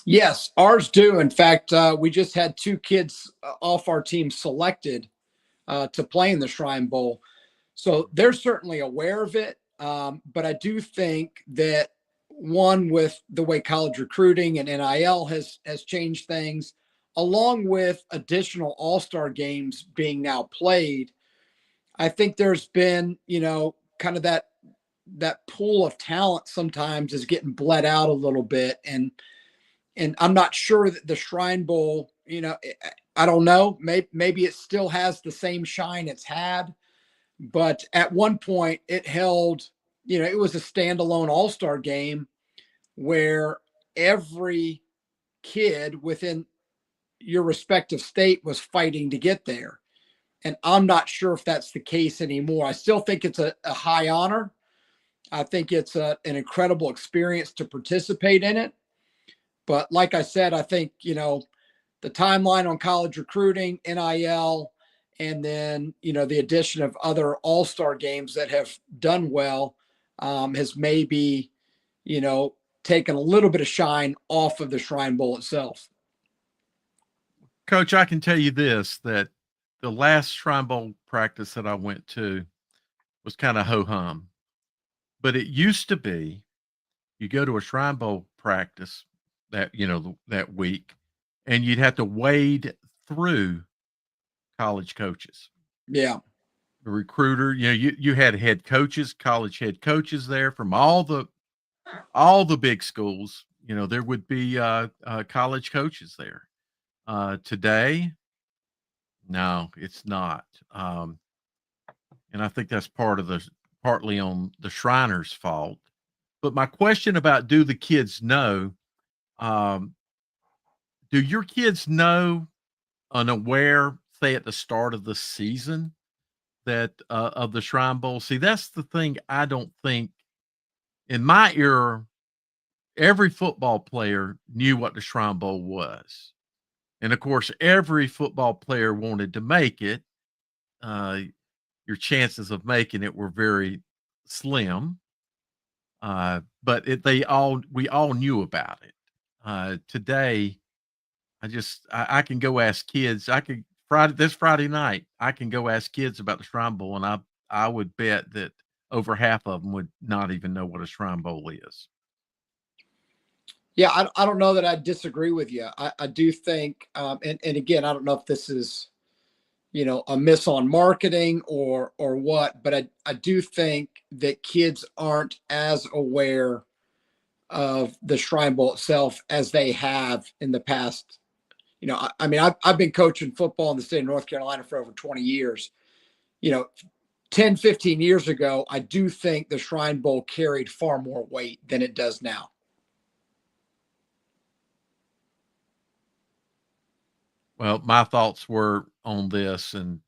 S5: Yes, ours do. In fact, we just had 2 kids off our team selected to play in the Shrine Bowl. So they're certainly aware of it. But I do think that, one, with the way college recruiting and NIL has changed things, along with additional all-star games being now played, I think there's been, kind of that pool of talent sometimes is getting bled out a little bit. And I'm not sure that the Shrine Bowl, I don't know, maybe it still has the same shine it's had, but at one point it held, it was a standalone all-star game where every kid within your respective state was fighting to get there. And I'm not sure if that's the case anymore. I still think it's a high honor. I think it's an incredible experience to participate in it. But like I said, I think, the timeline on college recruiting, NIL, and then, the addition of other all-star games that have done well has maybe, taken a little bit of shine off of the Shrine Bowl itself.
S2: Coach, I can tell you this, that the last Shrine Bowl practice that I went to was kind of ho-hum. But it used to be, you go to a Shrine Bowl practice that week, and you'd have to wade through college coaches.
S5: Yeah.
S2: The recruiter, you had head coaches, college head coaches there from all the big schools. There would be college coaches there. Today, no, it's not. And I think that's partly on the Shriners' fault. But my question about, do the kids know? Do your kids know, unaware, say at the start of the season, that of the Shrine Bowl? See, that's the thing I don't think in my era, every football player knew what the Shrine Bowl was. And of course, every football player wanted to make it. Your chances of making it were very slim. But we all knew about it. Today, I can go ask kids. This Friday night, I can go ask kids about the Shrine Bowl, and I would bet that over half of them would not even know what a Shrine Bowl is.
S5: Yeah, I don't know that I disagree with you. I do think, and again, I don't know if this is, a miss on marketing or what, but I do think that kids aren't as aware of the Shrine Bowl itself as they have in the past. I've been coaching football in the state of North Carolina for over 20 years. 10, 15 years ago, I do think the Shrine Bowl carried far more weight than it does now.
S2: Well, my thoughts were on this, and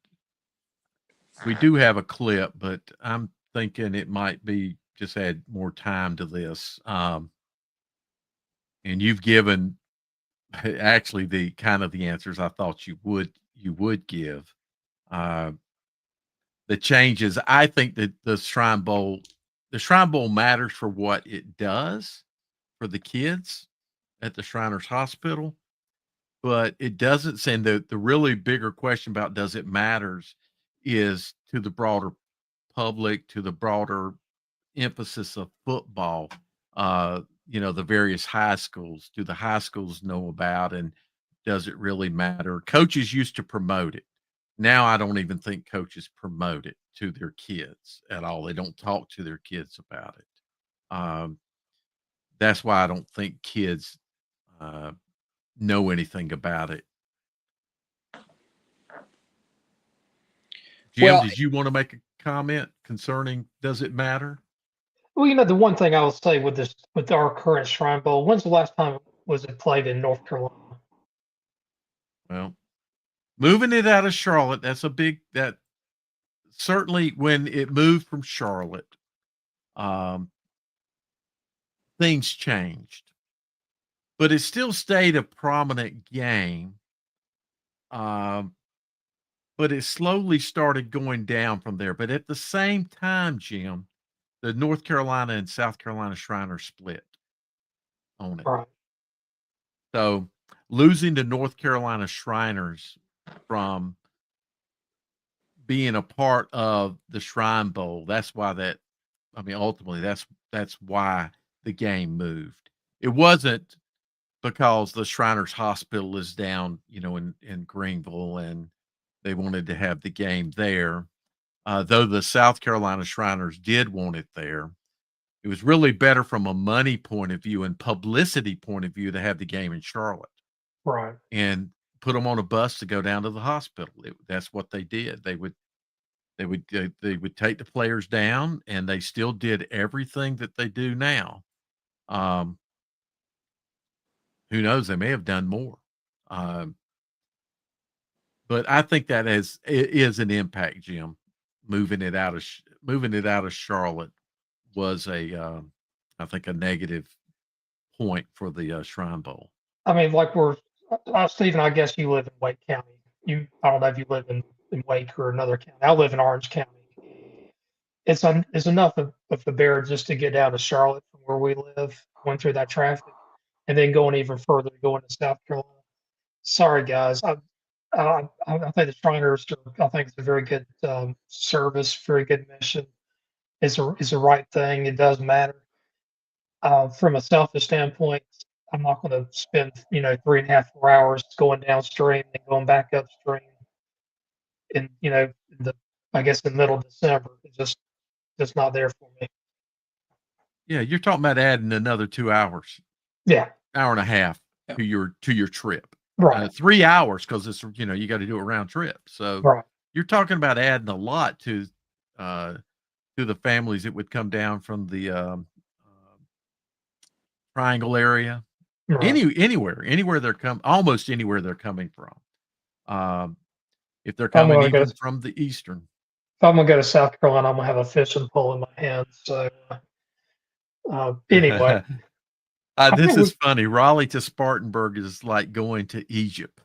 S2: we do have a clip, but I'm thinking it might be just add more time to this. And you've given actually the kind of the answers I thought you would give. The changes, I think that the Shrine Bowl matters for what it does for the kids at the Shriners Hospital. But it doesn't send the really bigger question about does it matters is to the broader public, to the broader emphasis of football. The various high schools. Do the high schools know about, and does it really matter? Coaches used to promote it. Now I don't even think coaches promote it to their kids at all. They don't talk to their kids about it. That's why I don't think kids know anything about it. Jim,
S5: Well,
S2: did you want to make a comment concerning does it matter?
S1: Well, the one thing I will say with our current Shrine Bowl, when's the last time was it played in North Carolina?
S2: Well, moving it out of Charlotte, that certainly when it moved from Charlotte, things changed. But it still stayed a prominent game. But it slowly started going down from there. But at the same time, Jim, the North Carolina and South Carolina Shriners split on it.
S1: Right.
S2: So losing the North Carolina Shriners from being a part of the Shrine Bowl, ultimately that's why the game moved. It wasn't because the Shriners Hospital is down, in Greenville, and they wanted to have the game there. Though the South Carolina Shriners did want it there, it was really better from a money point of view and publicity point of view to have the game in Charlotte.
S1: Right.
S2: And put them on a bus to go down to the hospital. That's what they did. They would take the players down, and they still did everything that they do now. Who knows? They may have done more. But I think that is an impact, Jim. Moving it out of Charlotte was I think a negative point for the Shrine Bowl.
S1: I mean, like Stephen, I guess you live in Wake County. I don't know if you live in Wake or another county. I live in Orange County. It's enough of a bear just to get down to Charlotte from where we live, going through that traffic, and then going even further, going to South Carolina. Sorry, guys. I think the Shriners. I think it's a very good service, very good mission. It's a right thing. It does matter. From a selfish standpoint, I'm not going to spend 3.5 to 4 hours going downstream and going back upstream. In I guess the middle of December, it's just not there for me.
S2: Yeah, you're talking about adding another 2 hours.
S1: Yeah,
S2: hour and a half to your trip.
S1: Right.
S2: 3 hours because it's you got to do a round trip. So
S1: right.
S2: You're talking about adding a lot to the families that would come down from the Triangle area.
S1: Right.
S2: Anywhere almost anywhere they're coming from. If they're coming even from the eastern.
S1: If I'm gonna go to South Carolina, I'm gonna have a fishing pole in my hand. So anyway.
S2: This
S1: think
S2: is funny. Raleigh to Spartanburg is like going to Egypt.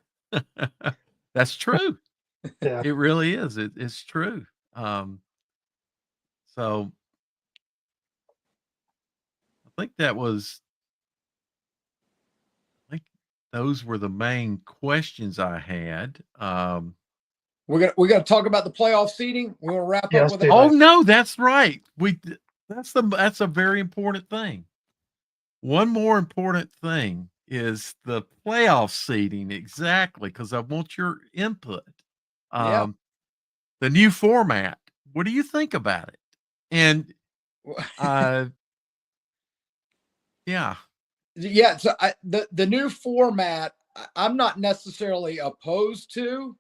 S2: That's true.
S1: Yeah.
S2: It really is. It's true. So I think those were the main questions I had.
S5: We're gonna talk about the playoff seeding. We want to wrap
S1: Yeah,
S5: up
S1: let's
S5: with
S1: do
S5: a
S1: that.
S2: Oh no, that's right. That's a very important thing. One more important thing is the playoff seeding, exactly, because I want your input.
S5: Yeah.
S2: The new format. What do you think about it? And yeah.
S5: Yeah, so the new format, I'm not necessarily opposed to,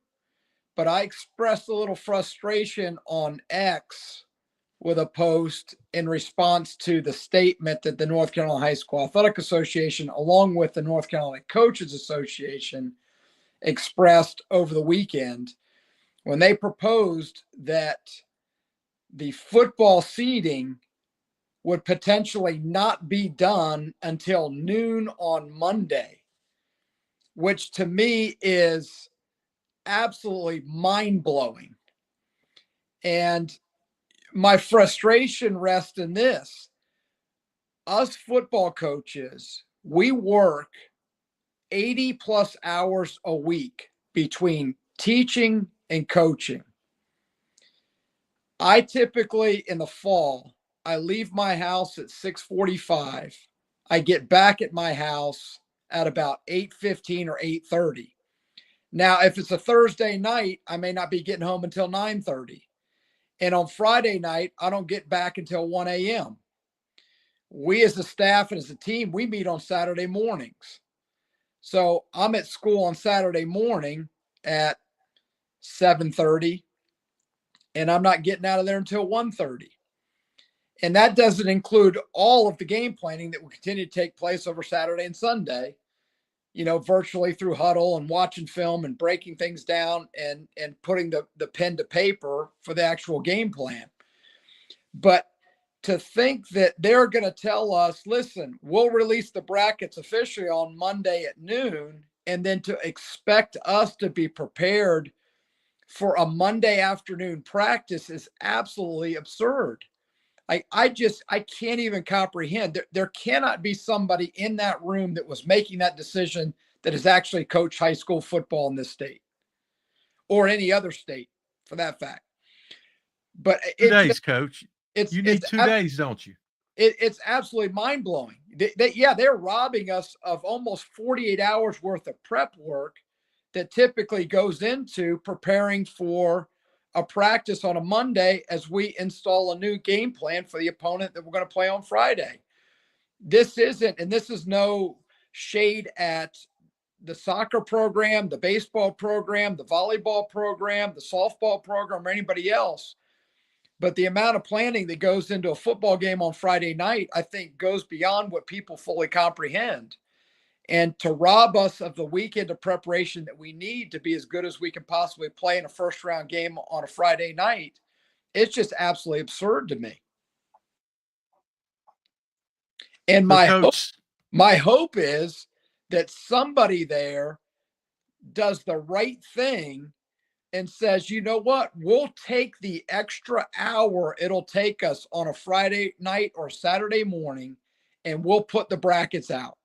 S5: but I expressed a little frustration on X with a post in response to the statement that the North Carolina High School Athletic Association, along with the North Carolina Coaches Association, expressed over the weekend when they proposed that the football seeding would potentially not be done until noon on Monday, which to me is absolutely mind blowing. And my frustration rests in this: us football coaches, we work 80 plus hours a week between teaching and coaching. I typically, in the fall, I leave my house at 6:45. I get back at my house at about 8:15 or 8:30. Now, if it's a Thursday night, I may not be getting home until 9:30. And on Friday night, I don't get back until 1 a.m. We as a staff and as a team, we meet on Saturday mornings. So I'm at school on Saturday morning at 7:30, and I'm not getting out of there until 1:30. And that doesn't include all of the game planning that will continue to take place over Saturday and Sunday, virtually through huddle and watching film and breaking things down and putting the pen to paper for the actual game plan. But to think that they're going to tell us, listen, we'll release the brackets officially on Monday at noon, and then to expect us to be prepared for a Monday afternoon practice is absolutely absurd. I can't even comprehend. There cannot be somebody in that room that was making that decision that has actually coached high school football in this state or any other state for that fact. But
S2: 2 days, Coach. You need
S5: it's
S2: 2 days, don't you?
S5: It's absolutely mind blowing. They're robbing us of almost 48 hours worth of prep work that typically goes into preparing for a practice on a Monday as we install a new game plan for the opponent that we're going to play on Friday. This is no shade at the soccer program, the baseball program, the volleyball program, the softball program, or anybody else. But the amount of planning that goes into a football game on Friday night, I think, goes beyond what people fully comprehend. And to rob us of the weekend of preparation that we need to be as good as we can possibly play in a first round game on a Friday night, it's just absolutely absurd to me. And my hope is that somebody there does the right thing and says, you know what, we'll take the extra hour it'll take us on a Friday night or Saturday morning, and we'll put the brackets out.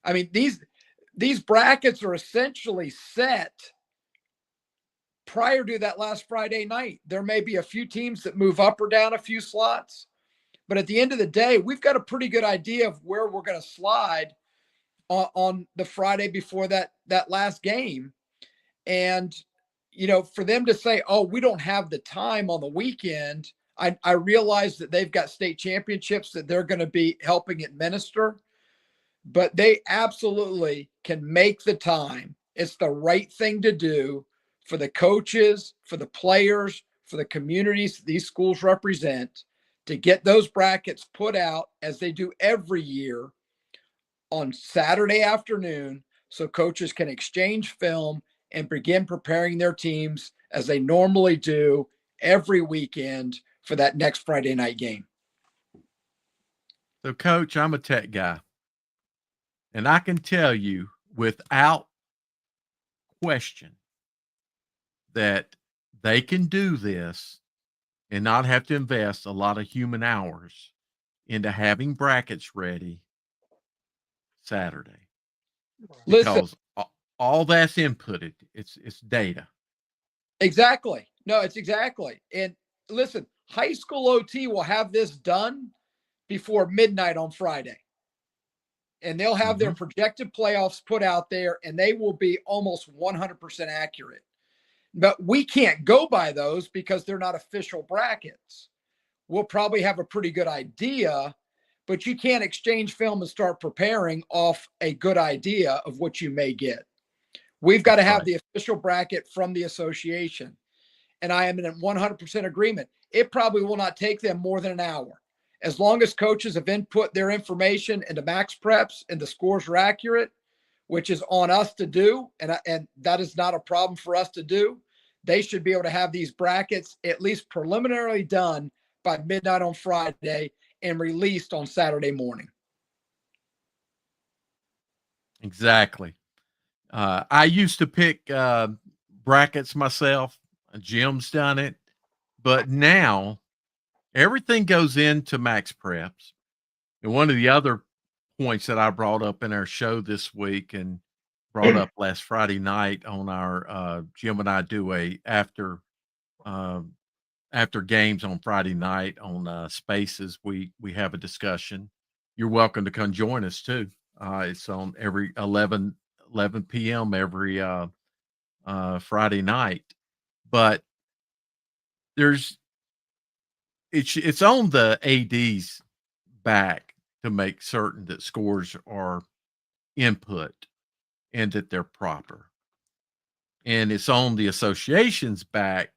S5: I mean, these brackets are essentially set prior to that last Friday night. There may be a few teams that move up or down a few slots, but at the end of the day, we've got a pretty good idea of where we're going to slide on the Friday before that last game. And, for them to say, oh, we don't have the time on the weekend, I realize that they've got state championships that they're going to be helping administer, but they absolutely can make the time. It's the right thing to do for the coaches, for the players, for the communities these schools represent, to get those brackets put out as they do every year on Saturday afternoon, so coaches can exchange film and begin preparing their teams as they normally do every weekend for that next Friday night game.
S2: So, Coach, I'm a tech guy. And I can tell you without question that they can do this and not have to invest a lot of human hours into having brackets ready Saturday.
S5: Listen,
S2: Because all that's inputted. It's data.
S5: exactly. No, it's exactly. And listen, high school OT will have this done before midnight on Friday. And they'll have their projected playoffs put out there, and they will be almost 100% accurate. But we can't go by those because they're not official brackets. We'll probably have a pretty good idea, but you can't exchange film and start preparing off a good idea of what you may get. We've got to have the official bracket from the association. And I am in 100% agreement. It probably will not take them more than an hour. As long as coaches have input their information into Max Preps and the scores are accurate, which is on us to do, and that is not a problem for us to do, they should be able to have these brackets at least preliminarily done by midnight on Friday and released on Saturday morning.
S2: Exactly. I used to pick brackets myself. Jim's done it. But now everything goes into Max Preps. And one of the other points that I brought up in our show this week and brought up last Friday night on our Jim and I do a after games on Friday night on Spaces. We have a discussion. You're welcome to come join us too. It's on every 11 p.m. every Friday night. But it's on the AD's back to make certain that scores are input and that they're proper. And it's on the association's back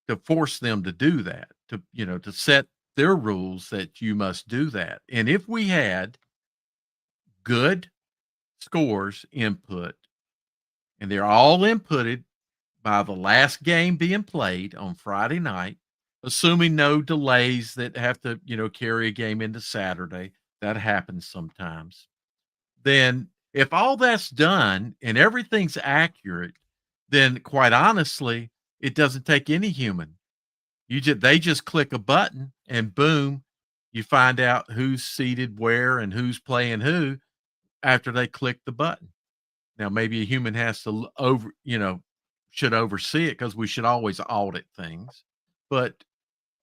S2: to force them to do that, to set their rules that you must do that. And if we had good scores input, and they're all inputted by the last game being played on Friday night, assuming no delays that have to, carry a game into Saturday, that happens sometimes. Then if all that's done and everything's accurate, then quite honestly, it doesn't take any human. They just click a button and boom, you find out who's seated where and who's playing who after they click the button. Now, maybe a human has to should oversee it because we should always audit things, but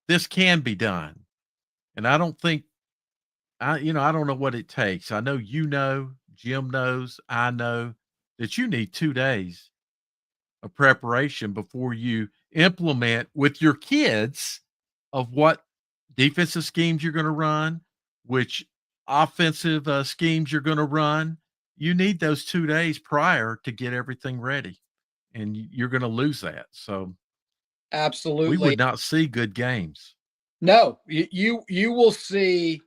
S2: this can be done. And I don't think, I don't know what it takes. I know, Jim knows, I know that you need 2 days of preparation before you implement with your kids of what defensive schemes you're going to run, which offensive schemes you're going to run. You need those 2 days prior to get everything ready, and you're going to lose that. So
S5: absolutely,
S2: we would not see good games.
S5: No, you will see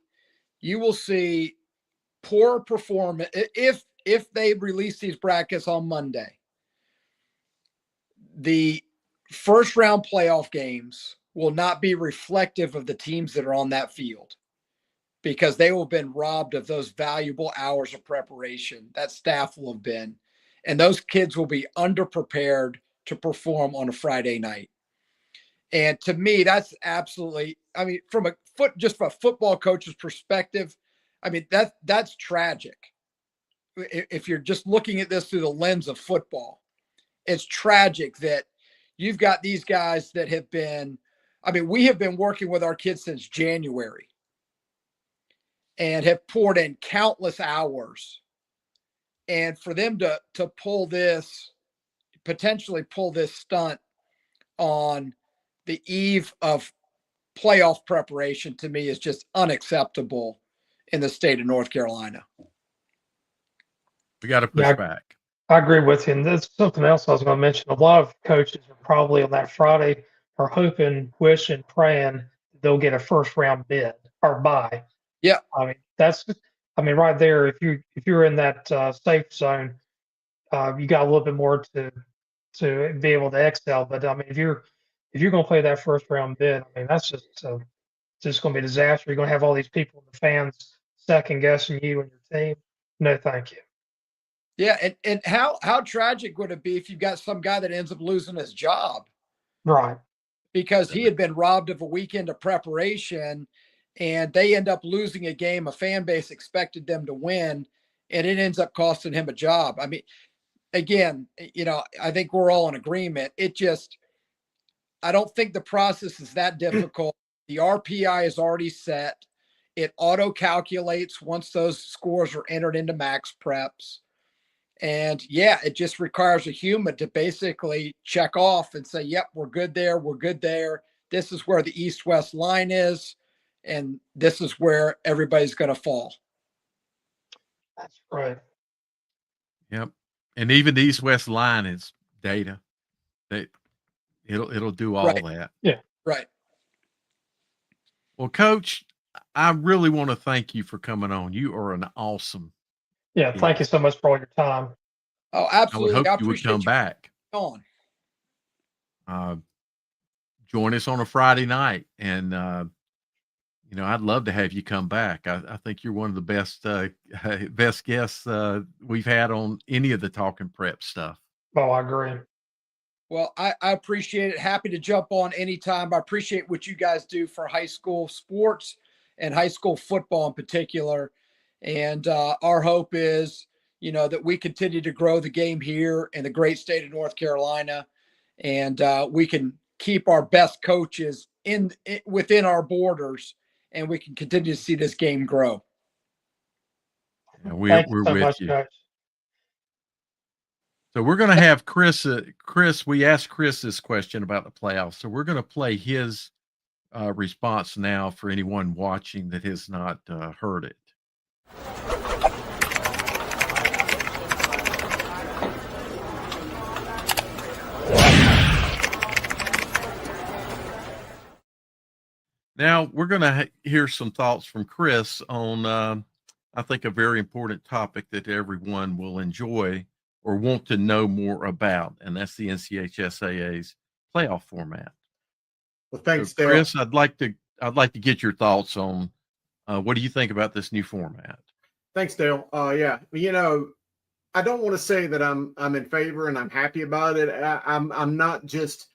S5: poor performance if they release these brackets on Monday. The first round playoff games will not be reflective of the teams that are on that field because they will have been robbed of those valuable hours of preparation. That staff will have been, and those kids will be underprepared to perform on a Friday night. And to me, that's absolutely, from a football coach's perspective, that's tragic. If you're just looking at this through the lens of football, it's tragic that you've got these guys that have been, we have been working with our kids since January and have poured in countless hours. And for them to potentially pull this stunt on the eve of playoff preparation, to me, is just unacceptable in the state of North Carolina.
S2: We got to push back.
S1: I agree with you. And that's something else I was going to mention. A lot of coaches are probably on that Friday are hoping, wishing, praying they'll get a first round bid or bye.
S5: Yeah.
S1: Right there, if you're in that safe zone, you got a little bit more to be able to excel. But if you're going to play that first round bid, that's just going to be a disaster. You're going to have all these people, the fans, second guessing you and your team. no, thank you.
S5: Yeah, and how tragic would it be if you've got some guy that ends up losing his job
S1: Right.
S5: because he had been robbed of a weekend of preparation, and they end up losing a game a fan base expected them to win, and it ends up costing him a job. I mean, again, I think we're all in agreement. I don't think the process is that difficult. The RPI is already set. It auto calculates once those scores are entered into max preps. And yeah, it just requires a human to basically check off and say, yep, we're good there. We're good there. This is where the east-west line is. And this is where everybody's going to fall.
S1: That's right.
S2: Yep. And even the east-west line is data. It'll do all that.
S1: Yeah.
S5: Right.
S2: Well, Coach, I really want to thank you for coming on. You are an awesome.
S1: Yeah. Thank you so much for all your time.
S5: Oh,
S2: I would
S5: absolutely.
S2: hope
S5: I
S2: you would
S5: appreciate
S2: come
S5: you
S2: back.
S5: on.
S2: Join us on a Friday night, and I'd love to have you come back. I think you're one of the best guests we've had on any of the Talking Prep stuff.
S1: Oh, I agree.
S5: Well, I appreciate it. Happy to jump on anytime. I appreciate what you guys do for high school sports and high school football in particular. And our hope is, that we continue to grow the game here in the great state of North Carolina, and we can keep our best coaches within our borders, and we can continue to see this game grow.
S2: Yeah,
S1: Thank
S2: we're
S1: you so
S2: with
S1: much,
S2: you.
S1: Coach.
S2: So we're going to have Chris. Chris, we asked Chris this question about the playoffs, so we're going to play his response now for anyone watching that has not heard it. Now we're going to hear some thoughts from Chris on, I think, a very important topic that everyone will enjoy or want to know more about, and that's the NCHSAA's playoff format.
S9: Well, thanks,
S2: So,
S9: Dale.
S2: Chris. I'd like to get your thoughts on what do you think about this new format?
S9: Thanks, Dale. Yeah, I don't want to say that I'm in favor and I'm happy about it. I'm not just.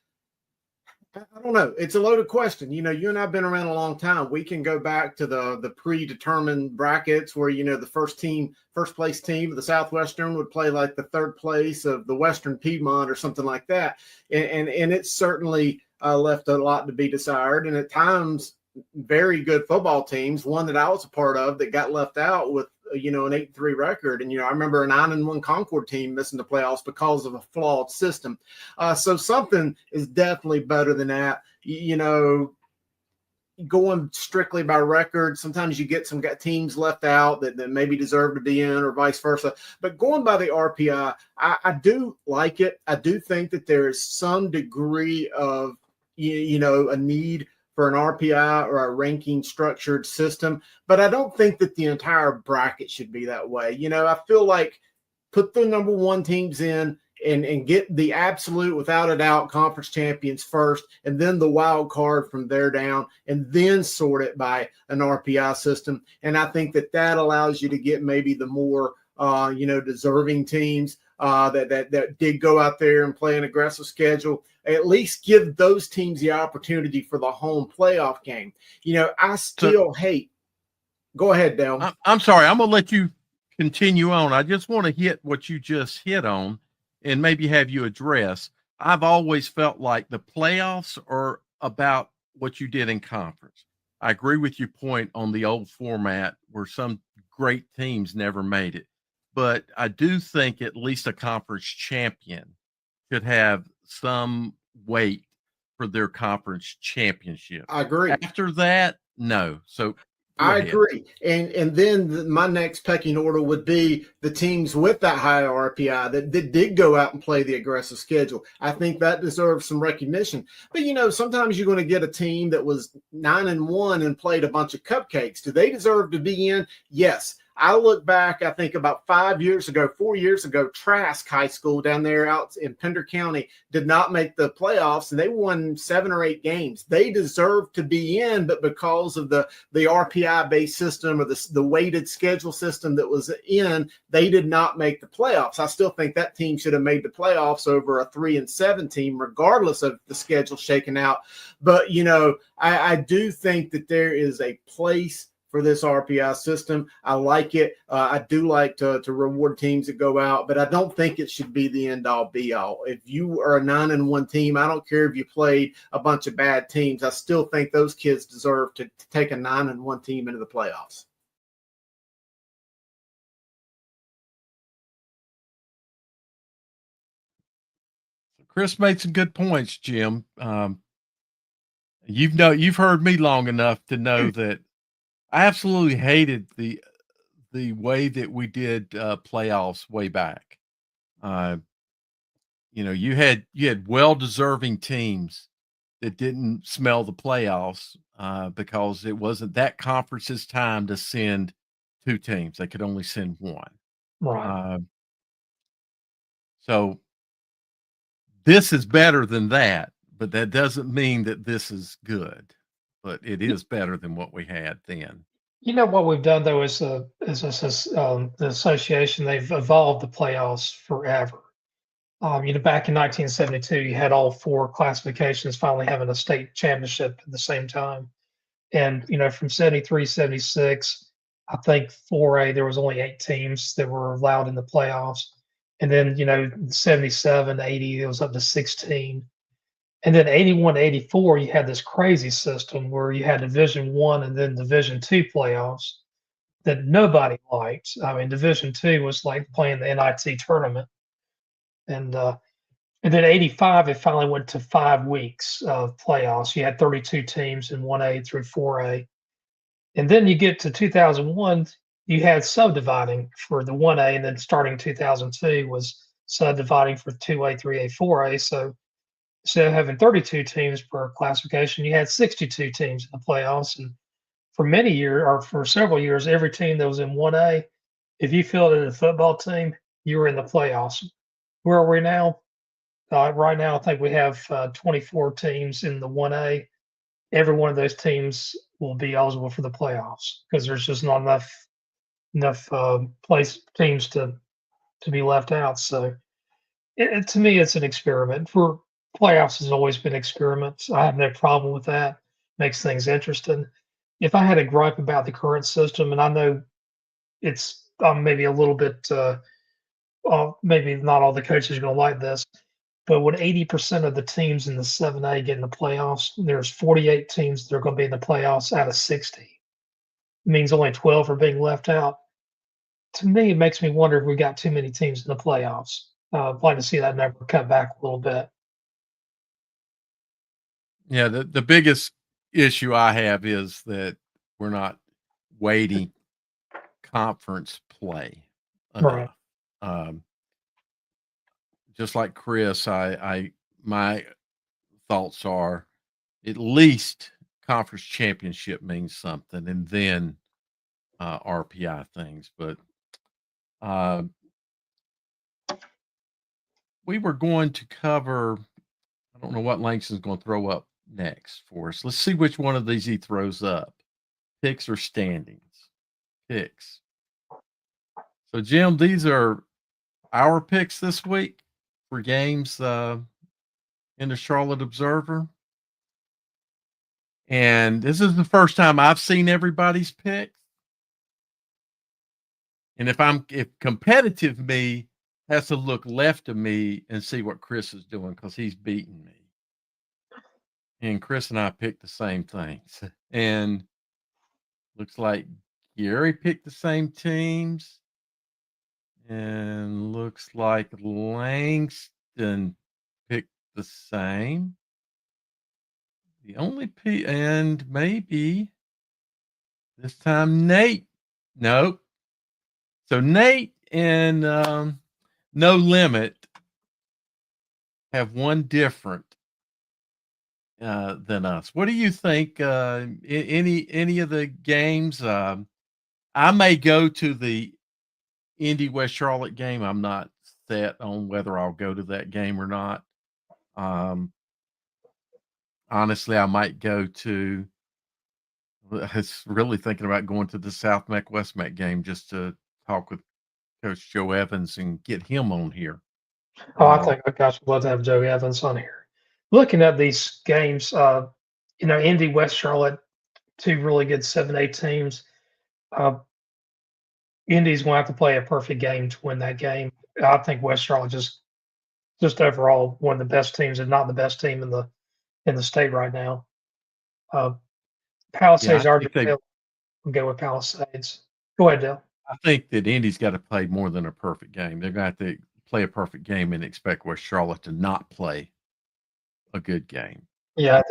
S9: I don't know. It's a loaded question. You and I've been around a long time. We can go back to the predetermined brackets where, the first place team of the Southwestern would play like the third place of the Western Piedmont or something like that. And it's certainly left a lot to be desired. And at times, very good football teams, one that I was a part of that got left out with, an 8-3 record. And, I remember a 9-1 Concord team missing the playoffs because of a flawed system. So something is definitely better than that. Going strictly by record, sometimes you get some teams left out that maybe deserve to be in or vice versa. But going by the RPI, I do like it. I do think that there is some degree of, a need for an RPI or a ranking structured system, but I don't think that the entire bracket should be that way. I feel like put the number one teams in and get the absolute, without a doubt, conference champions first, and then the wild card from there down, and then sort it by an RPI system. And I think that allows you to get maybe the more, deserving teams that did go out there and play an aggressive schedule. At least give those teams the opportunity for the home playoff game. I still hate. Go ahead, Dale.
S2: I'm sorry. I'm going to let you continue on. I just want to hit what you just hit on and maybe have you address. I've always felt like the playoffs are about what you did in conference. I agree with your point on the old format where some great teams never made it. But I do think at least a conference champion should have some weight for their conference championship.
S9: I agree.
S2: After that, no. So
S9: I agree. And then my next pecking order would be the teams with that high RPI that did go out and play the aggressive schedule. I think that deserves some recognition. But, sometimes you're going to get a team that was 9-1 and played a bunch of cupcakes. Do they deserve to be in? Yes. I look back, I think about 4 years ago, Trask High School down there out in Pender County did not make the playoffs, and they won 7 or 8 games. They deserved to be in, but because of the RPI-based system or the weighted schedule system that was in, they did not make the playoffs. I still think that team should have made the playoffs over a 3-7 team, regardless of the schedule shaking out. But, you know, I do think that there is a place for this RPI system. I like it. I do like to reward teams that go out, but I don't think it should be the end-all, be-all. If you are a 9-1 team, I don't care if you played a bunch of bad teams. I still think those kids deserve to take a 9-1 team into the playoffs.
S2: Chris made some good points, Jim. You've heard me long enough to know that I absolutely hated the way that we did playoffs way back. You know, you had well-deserving teams that didn't smell the playoffs because it wasn't that conference's time to send 2 teams. They could only send 1.
S1: Right.
S2: So this is better than that, but that doesn't mean that this is good. But it is better than what we had then.
S1: You know what we've done though is the association, they've evolved the playoffs forever. You know, back in 1972, you had all 4 classifications finally having a state championship at the same time. And, you know, from 73, 76, I think 4A, there was only 8 teams that were allowed in the playoffs. And then, you know, 77, 80, it was up to 16. And then 81, 84, you had this crazy system where you had Division I and then Division II playoffs that nobody liked. I mean, Division II was like playing the NIT tournament. And then 85, it finally went to 5 weeks of playoffs. You had 32 teams in 1A through 4A. And then you get to 2001, you had subdividing for the 1A, and then starting 2002 was subdividing for 2A, 3A, 4A. So instead of having 32 teams per classification, you had 62 teams in the playoffs. And for many years, or for several years, every team that was in 1A, if you fielded a football team, you were in the playoffs. Where are we now? Right now, I think we have 24 teams in the 1A. Every one of those teams will be eligible for the playoffs because there's just not enough teams to be left out. So to me, it's an experiment. For playoffs has always been experiments. I have no problem with that. Makes things interesting. If I had a gripe about the current system, and I know it's maybe a little bit, maybe not all the coaches are going to like this, but when 80% of the teams in the 7A get in the playoffs, there's 48 teams that are going to be in the playoffs out of 60. It means only 12 are being left out. To me, it makes me wonder if we got too many teams in the playoffs. I'd like to see that number cut back a little bit.
S2: Yeah, the biggest issue I have is that we're not weighting conference play enough.
S1: Right.
S2: Just like Chris, my thoughts are at least conference championship means something, and then RPI things. But we were going to cover. I don't know what Langston's going to throw up next for us. Let's see which one of these he throws up. Picks or standings? Picks. So, Jim, these are our picks this week for games in the Charlotte Observer. And this is the first time I've seen everybody's picks. And if competitive me has to look left of me and see what Chris is doing because he's beating me. And Chris and I picked the same things. And looks like Gary picked the same teams. And looks like Langston picked the same. The only and maybe this time Nate. Nope. So Nate and No Limit have one different than us. What do you think? Any of the games? I I may go to the Indy West Charlotte game. I'm not set on whether I'll go to that game or not. Honestly, I might go to. I was really thinking about going to the South Meck West Meck game just to talk with Coach Joe Evans and get him on here.
S1: Oh, I think, gosh, I'd love to have Joe Evans on here. Looking at these games, Indy, West Charlotte, two really good 7A teams. Indy's going to have to play a perfect game to win that game. I think West Charlotte just overall one of the best teams, and not the best team in the state right now. Palisades
S2: I
S1: are
S2: think they-
S1: We'll go with Palisades. Go ahead, Dale.
S2: I think that Indy's got to play more than a perfect game. They're going to have to play a perfect game and expect West Charlotte to not play a good game.
S1: Yeah,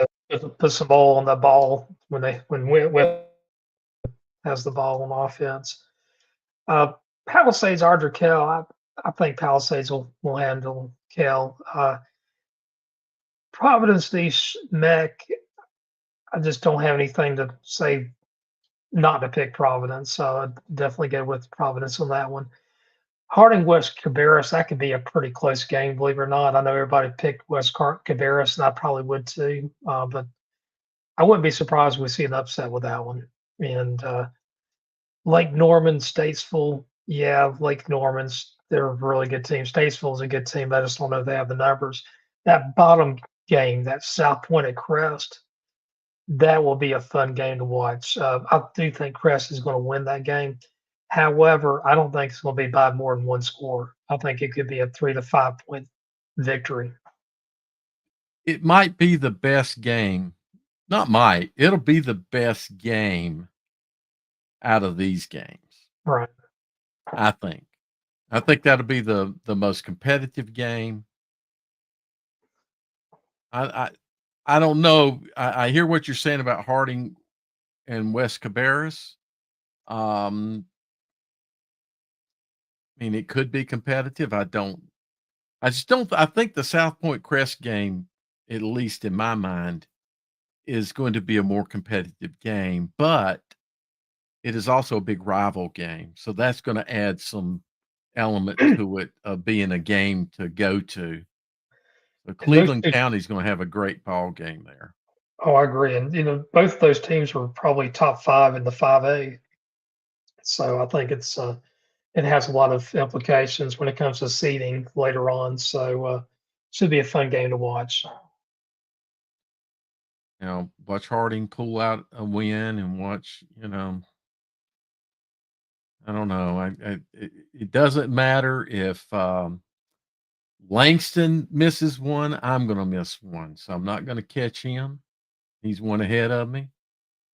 S1: put some ball on the ball when West has the ball on offense. Palisades, Ardrey Kell. I think Palisades will handle Kell. Providence, East Meck. I just don't have anything to say not to pick Providence, so I'd definitely go with Providence on that one. Harding West Cabarrus, that could be a pretty close game, believe it or not. I know everybody picked West Cabarrus, and I probably would too, but I wouldn't be surprised if we see an upset with that one. And Lake Norman, Statesville, yeah, Lake Norman's, they're a really good team. Statesville's a good team, but I just don't know if they have the numbers. That bottom game, that South Point at Crest, that will be a fun game to watch. I do think Crest is going to win that game. However, I don't think it's going to be by more than one score. I think it could be a 3 to 5 point victory.
S2: It might be the best game. Not might. It'll be the best game out of these games.
S1: Right.
S2: I think that'll be the most competitive game. I don't know. I hear what you're saying about Harding and West Cabarrus. I mean, it could be competitive. I think the South Point Crest game, at least in my mind, is going to be a more competitive game, but it is also a big rival game. So that's going to add some element to it of being a game to go to. So Cleveland County is going to have a great ball game there.
S1: Oh, I agree. And, both of those teams were probably top 5 in the 5A. So I think it has a lot of implications when it comes to seeding later on. So should be a fun game to watch.
S2: Watch Harding pull out a win and watch, I don't know. It doesn't matter if Langston misses one, I'm going to miss one. So I'm not going to catch him. He's one ahead of me.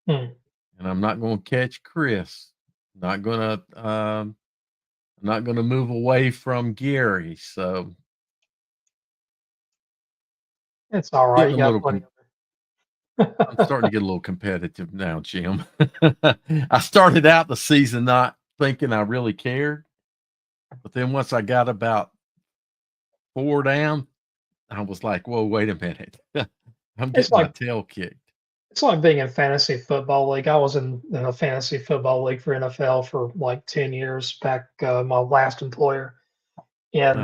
S2: And I'm not going to catch Chris. I'm not going to move away from Gary. So
S1: it's all right.
S2: I'm starting to get a little competitive now, Jim. I started out the season not thinking I really cared. But then once I got about 4 down, I was like, whoa, wait a minute. I'm getting my tail kicked.
S1: It's like being in fantasy football league. I was in a fantasy football league for NFL for like 10 years back, my last employer. And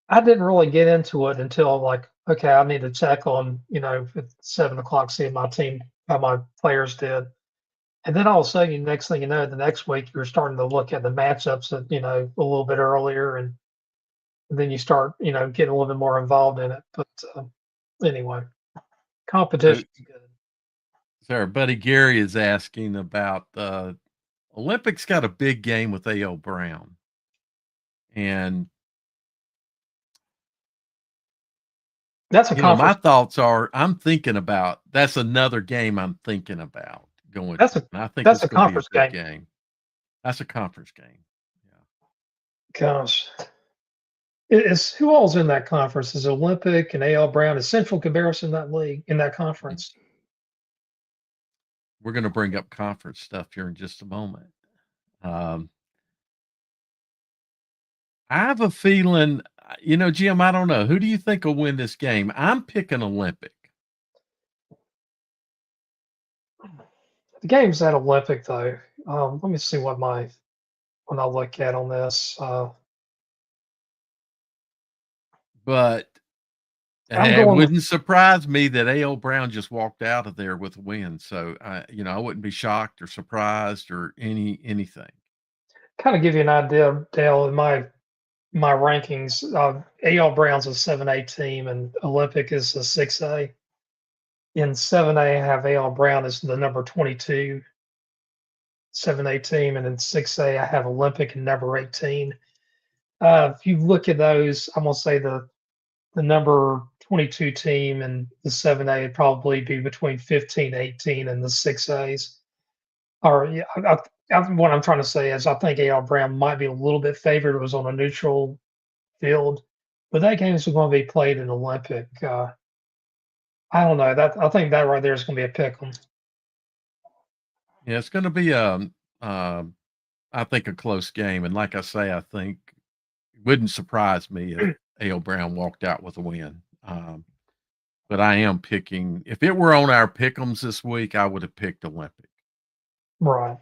S1: I didn't really get into it until like, okay, I need to check on, at 7 o'clock, see my team, how my players did. And then all of a sudden, next thing you know, the next week, you're starting to look at the matchups, a little bit earlier. And then you start, getting a little bit more involved in it. But anyway, competition is good.
S2: So our buddy Gary is asking about Olympics got a big game with A.L. Brown. And
S1: that's a conference.
S2: My thoughts are I'm thinking about that's another game I'm thinking about going
S1: that's
S2: to. And I think
S1: that's
S2: it's
S1: a conference
S2: be a good game. That's a conference game. Yeah.
S1: Gosh. Who all's in that conference? Is Olympic and A.L. Brown? Is Central Cabarrus in that league, in that conference?
S2: We're going to bring up conference stuff here in just a moment. I have a feeling, Jim, I don't know. Who do you think will win this game? I'm picking Olympic.
S1: The game's at Olympic, though. Let me see when I look at on this.
S2: But
S1: I'm
S2: it
S1: going with
S2: wouldn't surprise me that A.L. Brown just walked out of there with a win. So, I wouldn't be shocked or surprised or anything.
S1: kind of give you an idea, Dale. In my rankings, A.L. Brown's a 7A team, and Olympic is a 6A. In 7A, I have A.L. Brown as the number 22 7A team, and in 6A, I have Olympic and number 18. If you look at those, I'm gonna say the number 22 team and the 7A would probably be between 15, 18, and the 6As. Or yeah, what I'm trying to say is I think A.L. Brown might be a little bit favored. It was on a neutral field, but that game is going to be played in Olympic. I don't know. I think that right there is going to be a pick 'em.
S2: Yeah, it's going to be I think a close game, and like I say, I think it wouldn't surprise me if A.L. Brown walked out with a win. But I am picking. If it were on our pick'ems this week, I would have picked Olympic.
S1: Right.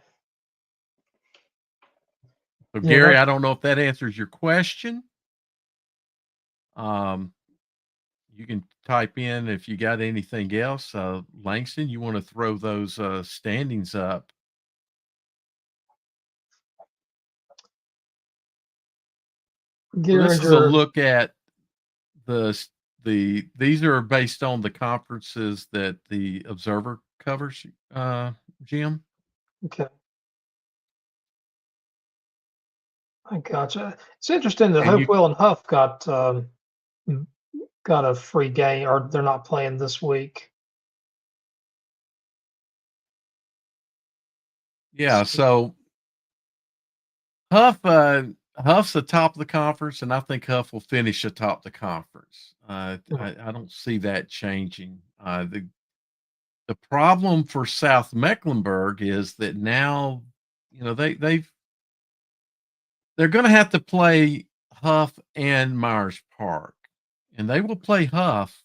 S2: So
S1: Yeah,
S2: Gary, I don't know if that answers your question. You can type in if you got anything else. Langston, you want to throw those standings up? Well, this is a
S1: Gehringer,
S2: look at these are based on the conferences that the Observer covers, Jim.
S1: okay. I gotcha. It's interesting that
S2: And you,
S1: Hopewell and Huff got a free game, or they're not playing this week.
S2: yeah, so Huff's the top of the conference, and I think Huff will finish atop the conference. I don't see that changing. The problem for South Mecklenburg is that now, they're going to have to play Huff and Myers Park, and they will play Huff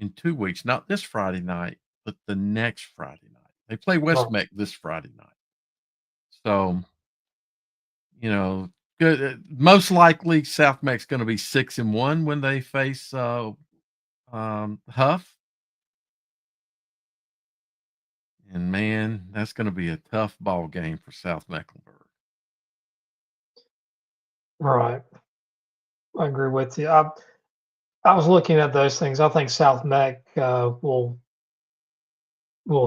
S2: in 2 weeks, not this Friday night, but the next Friday night. They play West
S1: Right.
S2: Meck this Friday night. So, good. Most likely, South Meck's going to be 6-1 when they face Huff. And man, that's going to be a tough ball game for South Mecklenburg.
S1: Right. I agree with you. I was looking at those things. I think South Meck will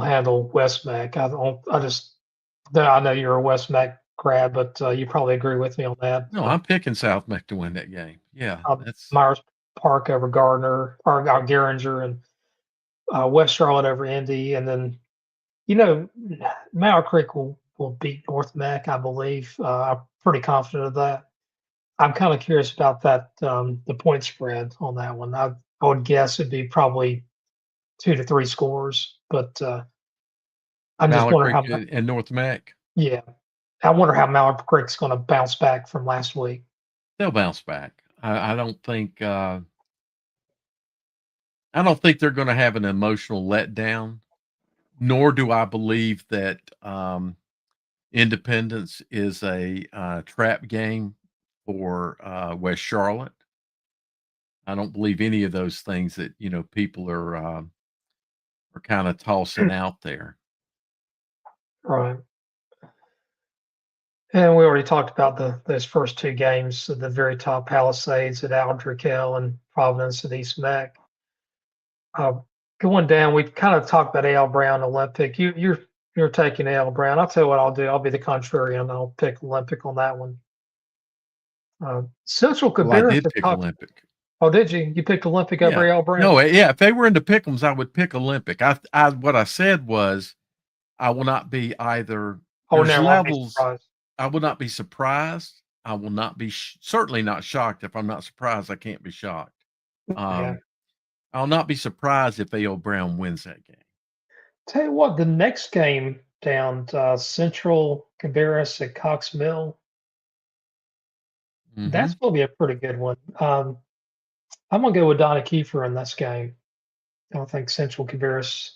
S1: handle West Meck. I know you're a West Meck grad, but you probably agree with me on that.
S2: No, I'm picking South Meck to win that game. Yeah, that's
S1: Myers Park over Gardner or Gehringer, and West Charlotte over Indy, and then Mauer Creek will beat North Meck, I believe. I'm pretty confident of that. I'm kind of curious about that the point spread on that one. I would guess it'd be probably 2 to 3 scores, but I'm just
S2: Mallard
S1: wondering
S2: Creek and North Meck.
S1: Yeah, I wonder how Mallard Creek's going to bounce back from last week.
S2: They'll bounce back. I don't think they're going to have an emotional letdown. Nor do I believe that Independence is a trap game for West Charlotte. I don't believe any of those things that people are kind of tossing out there.
S1: Right. And we already talked about those first 2 games at the very top: Palisades at Aldrich Hill and Providence at East Meck. Going down, we kind of talked about A.L. Brown Olympic. You're taking A.L. Brown. I'll tell you what I'll do. I'll be the contrarian. I'll pick Olympic on that one. Central
S2: Well, I
S1: Cabarrus
S2: did
S1: had
S2: pick
S1: talked.
S2: Olympic.
S1: Oh, did you? You picked Olympic over A.L. Brown?
S2: No, yeah. If they were into pick'ems, I would pick Olympic. What I said was, I will not be either.
S1: Oh,
S2: There's
S1: no, I'll be
S2: levels.
S1: surprised.
S2: I will not be surprised. I will not be certainly not shocked. If I'm not surprised, I can't be shocked.
S1: Yeah.
S2: I'll not be surprised if A.L. Brown wins that game.
S1: Tell you what, the next game down Central Cabarrus at Cox Mill, that's going to be a pretty good one. I'm going to go with Donnie Kiefer in this game. I don't think Central Cabarrus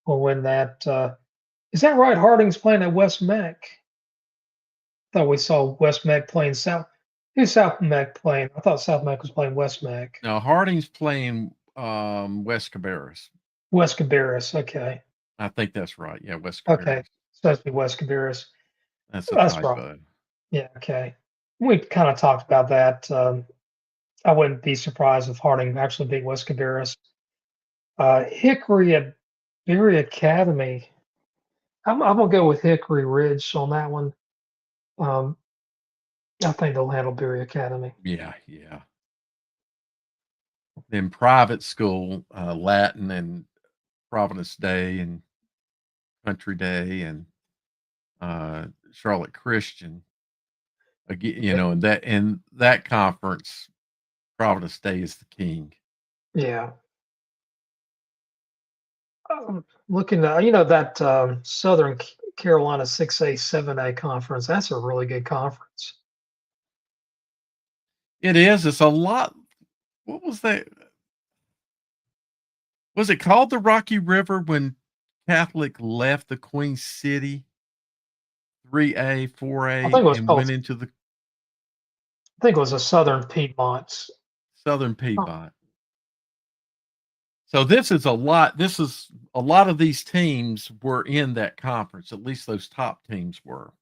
S1: will win that. Is that right? Harding's playing at West Meck. Thought we saw West Meck playing South. Who's South Meck playing? I thought South Meck was playing West Meck.
S2: Now Harding's playing West Cabarrus.
S1: West Cabarrus. Okay.
S2: I think that's right. Yeah, West
S1: Okay.
S2: Cabarrus.
S1: Supposed to be West Cabarrus.
S2: That's a
S1: That's
S2: typo.
S1: right. Yeah. Okay. We kind of talked about that. I wouldn't be surprised if Harding actually beat West Cabarrus. Hickory at Berry Academy. I'm gonna go with Hickory Ridge on that one. I think they'll handle Berry Academy.
S2: Yeah, yeah. Then private school, Latin and Providence Day and Country Day and Charlotte Christian. Again, you know, in that conference, Providence Day is the king.
S1: Yeah. Looking at that Southern Carolina 6A 7A conference. That's a really good conference.
S2: It is. It's a lot. What was that? Was it called the Rocky River when Catholic left the Queen City 3A, 4A,
S1: I think it was
S2: and
S1: called.
S2: went into the
S1: I think it was a Southern Piedmont.
S2: Southern Piedmont? So this is a lot. This is a lot of these teams were in that conference. At least those top teams were.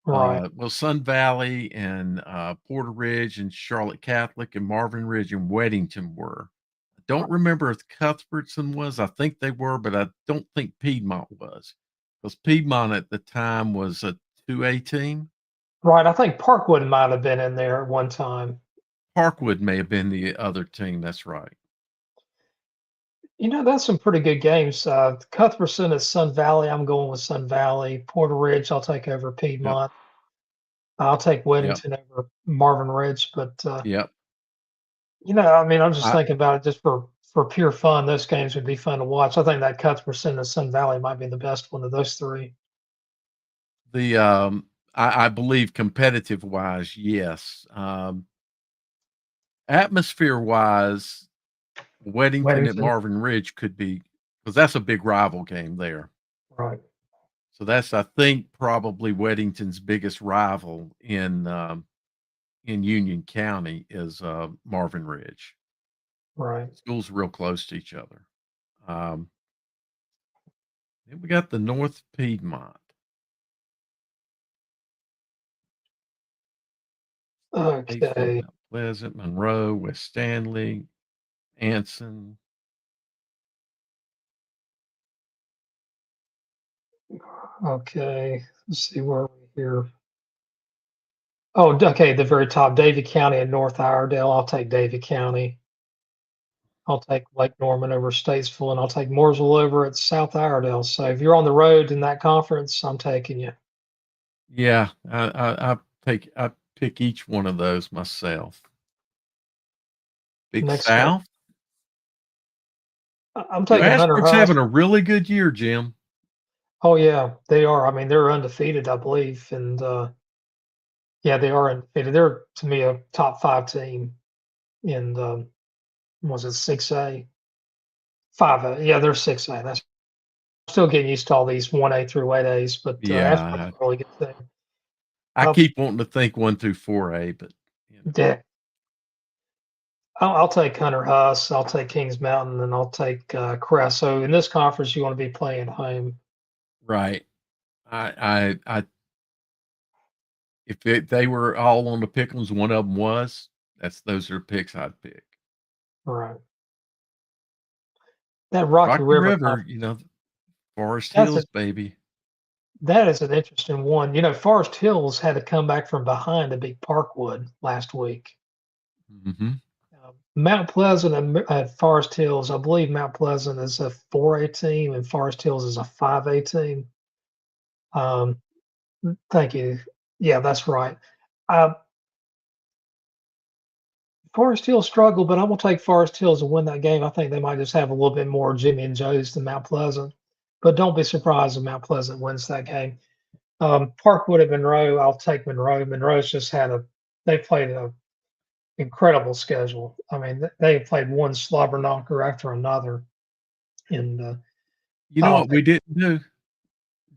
S1: Right.
S2: Well, Sun Valley and Porter Ridge and Charlotte Catholic and Marvin Ridge and Weddington were. I don't remember if Cuthbertson was. I think they were, but I don't think Piedmont was. Because Piedmont at the time was a 2A team.
S1: Right. I think Parkwood might have been in there at one time.
S2: Parkwood may have been the other team. That's right.
S1: That's some pretty good games. Cuthbertson at Sun Valley. I'm going with Sun Valley. Porter Ridge, I'll take over Piedmont. I'll take Weddington over Marvin Ridge. But,
S2: Yep.
S1: I'm just thinking about it just for pure fun. Those games would be fun to watch. I think that Cuthbertson and Sun Valley might be the best one of those three.
S2: I believe competitive wise, yes. Atmosphere wise, Weddington at Marvin Ridge could be, because that's a big rival game there.
S1: Right.
S2: So that's, I think, probably Weddington's biggest rival in Union County is Marvin Ridge.
S1: Right.
S2: Schools real close to each other. Then we got the North Piedmont.
S1: Okay.
S2: Pleasant, Monroe, West Stanley, Anson.
S1: Okay. Let's see where we're here. Oh, okay. The very top, Davie County and North Iredell. I'll take Davie County. I'll take Lake Norman over Statesville, and I'll take Mooresville over at South Iredell. So if you're on the road in that conference, I'm taking you.
S2: Yeah, I pick each one of those myself. Big
S1: Next
S2: South.
S1: I'm taking Hunter
S2: Ashford's
S1: Huss.
S2: having a really good year, Jim.
S1: Oh yeah, they are. I mean, they're undefeated, I believe, and yeah, they are undefeated. They're to me a top 5 team in was it 6A, 5A? Yeah, they're 6A. That's still getting used to all these 1A through 8As, but Ashford's a really good thing.
S2: I keep wanting to think 1 through 4A, but
S1: yeah. I'll take Hunter Huss, I'll take Kings Mountain, and I'll take Crest. So in this conference, you want to be playing home.
S2: Right. If they were all on the pick 'ems, one of them was, those are picks I'd pick.
S1: Right. That Rocky River,
S2: Forest Hills, baby.
S1: That is an interesting one. Forest Hills had to come back from behind to beat Parkwood last week.
S2: Mm-hmm.
S1: Mount Pleasant at Forest Hills, I believe Mount Pleasant is a 4A team and Forest Hills is a 5A team. Thank you. Yeah, that's right. Forest Hills struggled, but I'm going to take Forest Hills to win that game. I think they might just have a little bit more Jimmy and Joe's than Mount Pleasant. But don't be surprised if Mount Pleasant wins that game. Parkwood at Monroe, I'll take Monroe. Monroe's just they played an incredible schedule. I mean, they played one slobber knocker after another. And
S2: you know what we didn't do,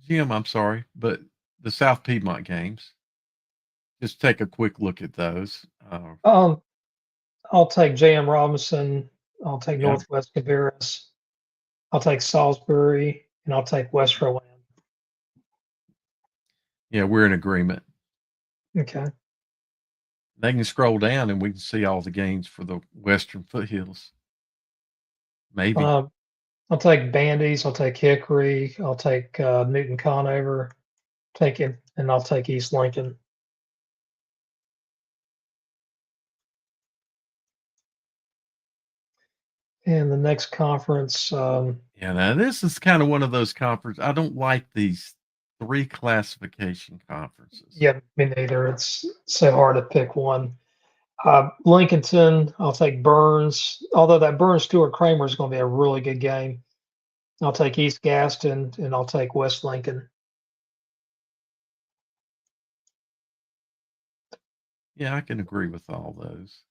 S2: Jim, I'm sorry, but the South Piedmont games. Just take a quick look at those.
S1: I'll take J.M. Robinson. I'll take
S2: Yeah.
S1: Northwest Cabarrus. I'll take Salisbury, and I'll take West Rowan.
S2: Yeah, we're in agreement.
S1: Okay.
S2: They can scroll down and we can see all the games for the Western Foothills. Maybe.
S1: I'll take Bandy's. I'll take Hickory. I'll take Newton Conover. Take it, and I'll take East Lincoln. And the next conference.
S2: Yeah, now this is kind of one of those conferences. I don't like these 3 classification conferences.
S1: Yeah, me neither. It's so hard to pick one. Lincolnton, I'll take Burns. Although that Burns Stuart Kramer is going to be a really good game. I'll take East Gaston, and I'll take West Lincoln.
S2: Yeah, I can agree with all those.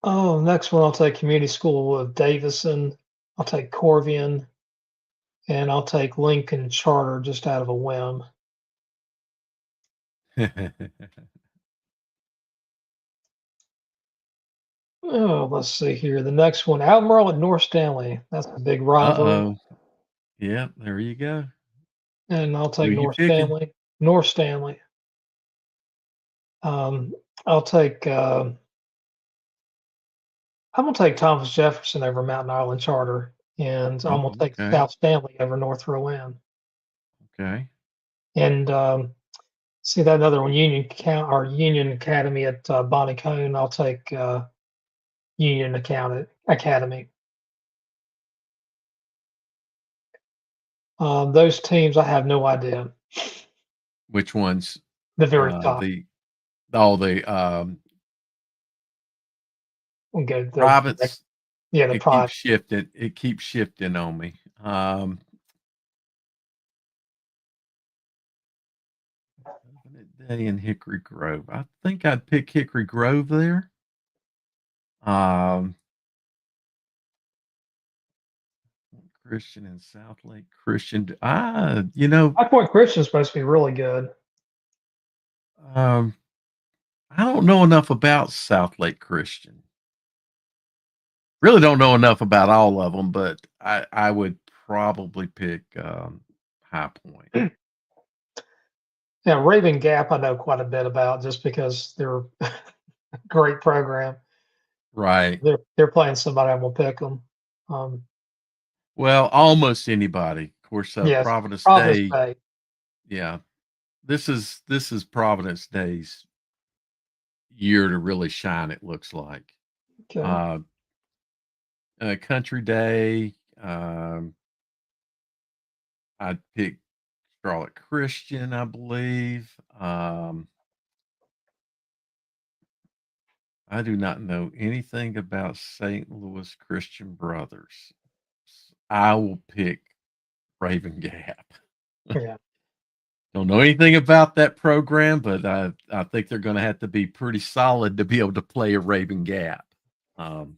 S1: Oh, next one I'll take Community School of Davison. I'll take Corvian, and I'll take Lincoln Charter just out of a whim. Oh, let's see here. The next one, Albemarle at North Stanley. That's a big rivalry.
S2: Uh-oh. Yeah, there you go.
S1: And I'll
S2: Who
S1: take
S2: you
S1: North
S2: picking?
S1: Stanley. North Stanley. I'll take. I'm gonna take Thomas Jefferson over Mountain Island Charter, and I'm gonna take
S2: Okay.
S1: South Stanley over North Rowan.
S2: Okay.
S1: And see that other one, Union Academy at Bonnie Cone. I'll take Union Academy. Those teams, I have no idea.
S2: Which ones?
S1: The very top.
S2: The
S1: We'll go the
S2: privates.
S1: Yeah, the
S2: It
S1: private.
S2: keeps shifting. It keeps shifting on me. Day in Hickory Grove. I think I'd pick Hickory Grove there. Christian and South Lake Christian.
S1: High Point Christian's supposed to be really good.
S2: I don't know enough about South Lake Christian. Really don't know enough about all of them, but I would probably pick High Point.
S1: Yeah, Raven Gap I know quite a bit about just because they're a great program.
S2: Right.
S1: They're playing somebody, I'm gonna pick them.
S2: Well, almost anybody. Of course,
S1: Yes,
S2: Providence
S1: Providence
S2: Day.
S1: Day.
S2: Yeah, this is Providence Day's year to really shine. It looks like.
S1: Okay.
S2: Country Day. I'd pick Charlotte Christian, I believe. I do not know anything about St. Louis Christian Brothers. I will pick Raven Gap.
S1: Yeah.
S2: Don't know anything about that program, but I think they're going to have to be pretty solid to be able to play a Raven Gap.
S1: Well,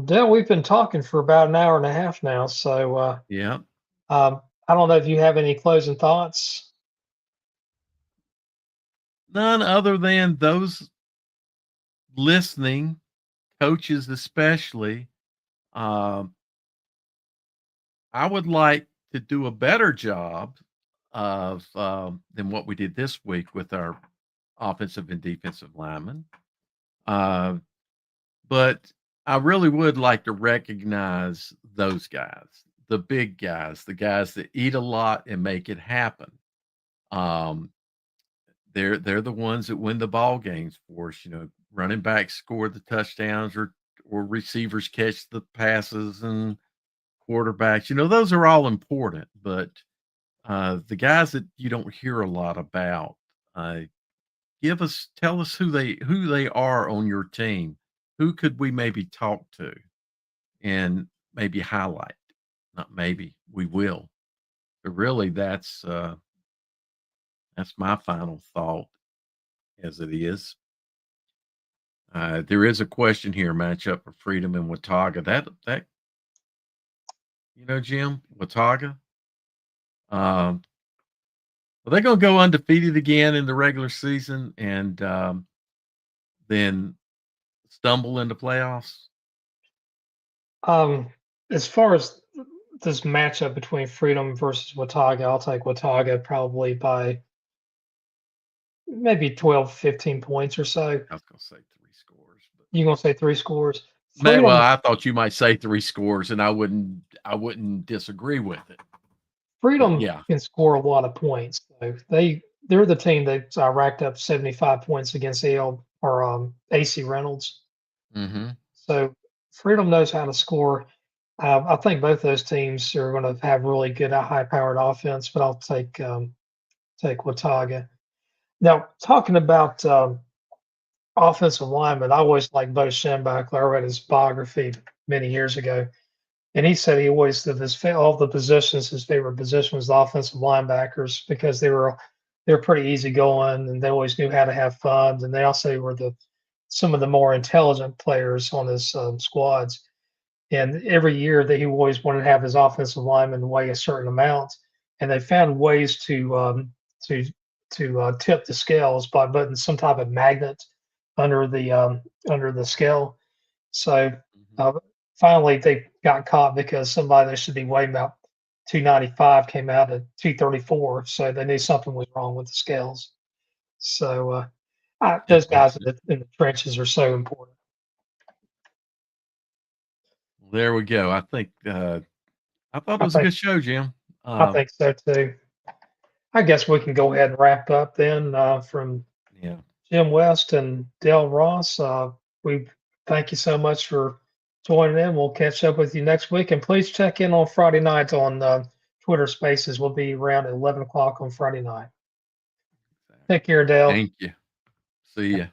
S1: Dale, we've been talking for about an hour and a half now, so
S2: Yeah.
S1: I don't know if you have any closing thoughts.
S2: None other than those listening, coaches especially. I would like to do a better job of than what we did this week with our offensive and defensive linemen. But I really would like to recognize those guys, the big guys, the guys that eat a lot and make it happen. They're the ones that win the ball games for us. Running backs score the touchdowns, or receivers catch the passes, and quarterbacks. Those are all important. But the guys that you don't hear a lot about, tell us who they are on your team. Who could we maybe talk to and maybe highlight? Not maybe, we will. But really, that's my final thought as it is. There is a question here, matchup for Freedom and Watauga. That Jim, Watauga, Are they going to go undefeated again in the regular season and then stumble into playoffs?
S1: As far as this matchup between Freedom versus Watauga, I'll take Watauga probably by maybe 12, 15 points or so.
S2: I was going to say 3 scores. But...
S1: You gonna say 3 scores?
S2: Well, I thought you might say 3 scores, and I wouldn't disagree with it.
S1: Freedom
S2: Yeah.
S1: can score a lot of points. So they're the team that racked up 75 points against AC Reynolds.
S2: Mm-hmm.
S1: So Freedom knows how to score. I think both those teams are going to have really good, high-powered offense, but I'll take Watauga. Now, talking about offensive linemen, I always liked Bo Schembechler. I read his biography many years ago, and he said he always of all the positions, his favorite position was the offensive linebackers because they were pretty easygoing and they always knew how to have fun, and they also were some of the more intelligent players on his squads. And every year that he always wanted to have his offensive linemen weigh a certain amount, and they found ways to tip the scales by putting some type of magnet under the scale. So finally, they got caught because somebody that should be weighing about 295 came out at 234. So they knew something was wrong with the scales. So those guys in the trenches are so important.
S2: There we go. I think I thought it was a good show, Jim.
S1: I think so too. I guess we can go ahead and wrap up then from Jim West and Dale Ross. We thank you so much for joining in. We'll catch up with you next week. And please check in on Friday night on Twitter Spaces. We'll be around at 11 o'clock on Friday night. Take care, Dale.
S2: Thank you. See ya.